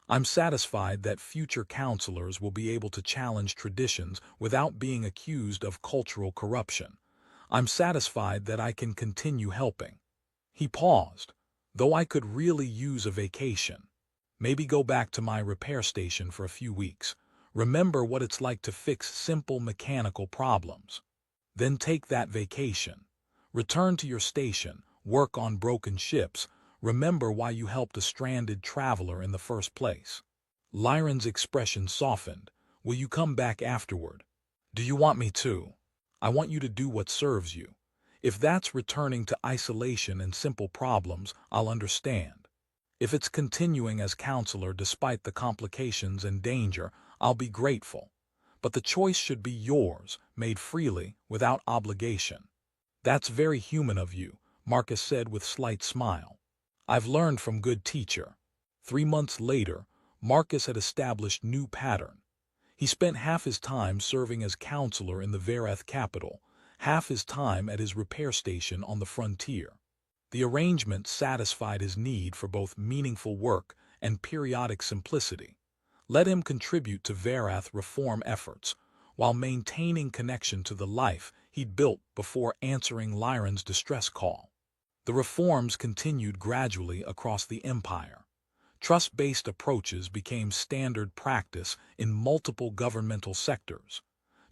I'm satisfied that future counselors will be able to challenge traditions without being accused of cultural corruption. I'm satisfied that I can continue helping. He paused. Though I could really use a vacation. Maybe go back to my repair station for a few weeks. Remember what it's like to fix simple mechanical problems. Then take that vacation. Return to your station, work on broken ships, remember why you helped a stranded traveler in the first place. Lyran's expression softened. Will you come back afterward? Do you want me to? I want you to do what serves you. If that's returning to isolation and simple problems, I'll understand. If it's continuing as counselor despite the complications and danger, I'll be grateful. But the choice should be yours, made freely, without obligation. That's very human of you, Marcus said with slight smile. I've learned from good teacher. 3 months later, Marcus had established new pattern. He spent half his time serving as counselor in the Varath capital, half his time at his repair station on the frontier. The arrangement satisfied his need for both meaningful work and periodic simplicity. Let him contribute to Varath reform efforts, while maintaining connection to the life he'd built before answering Lyran's distress call. The reforms continued gradually across the empire. Trust-based approaches became standard practice in multiple governmental sectors.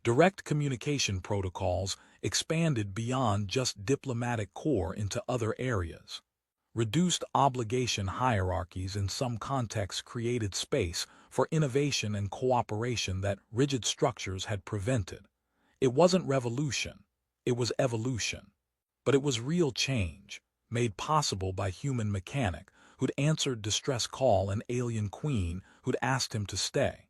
Direct communication protocols expanded beyond just diplomatic corps into other areas. Reduced obligation hierarchies in some contexts created space for innovation and cooperation that rigid structures had prevented. It wasn't revolution, it was evolution. But it was real change, made possible by human mechanic who'd answered distress call and alien queen who'd asked him to stay.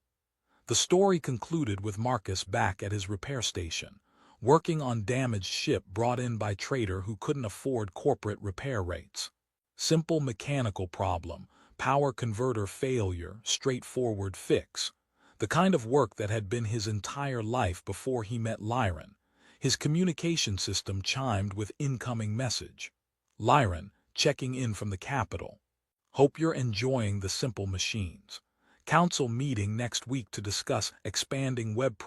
The story concluded with Marcus back at his repair station, working on damaged ship brought in by trader who couldn't afford corporate repair rates. Simple mechanical problem, power converter failure, straightforward fix. The kind of work that had been his entire life before he met Lyran. His communication system chimed with incoming message. Lyran, checking in from the capital. Hope you're enjoying the simple machines. Council meeting next week to discuss expanding web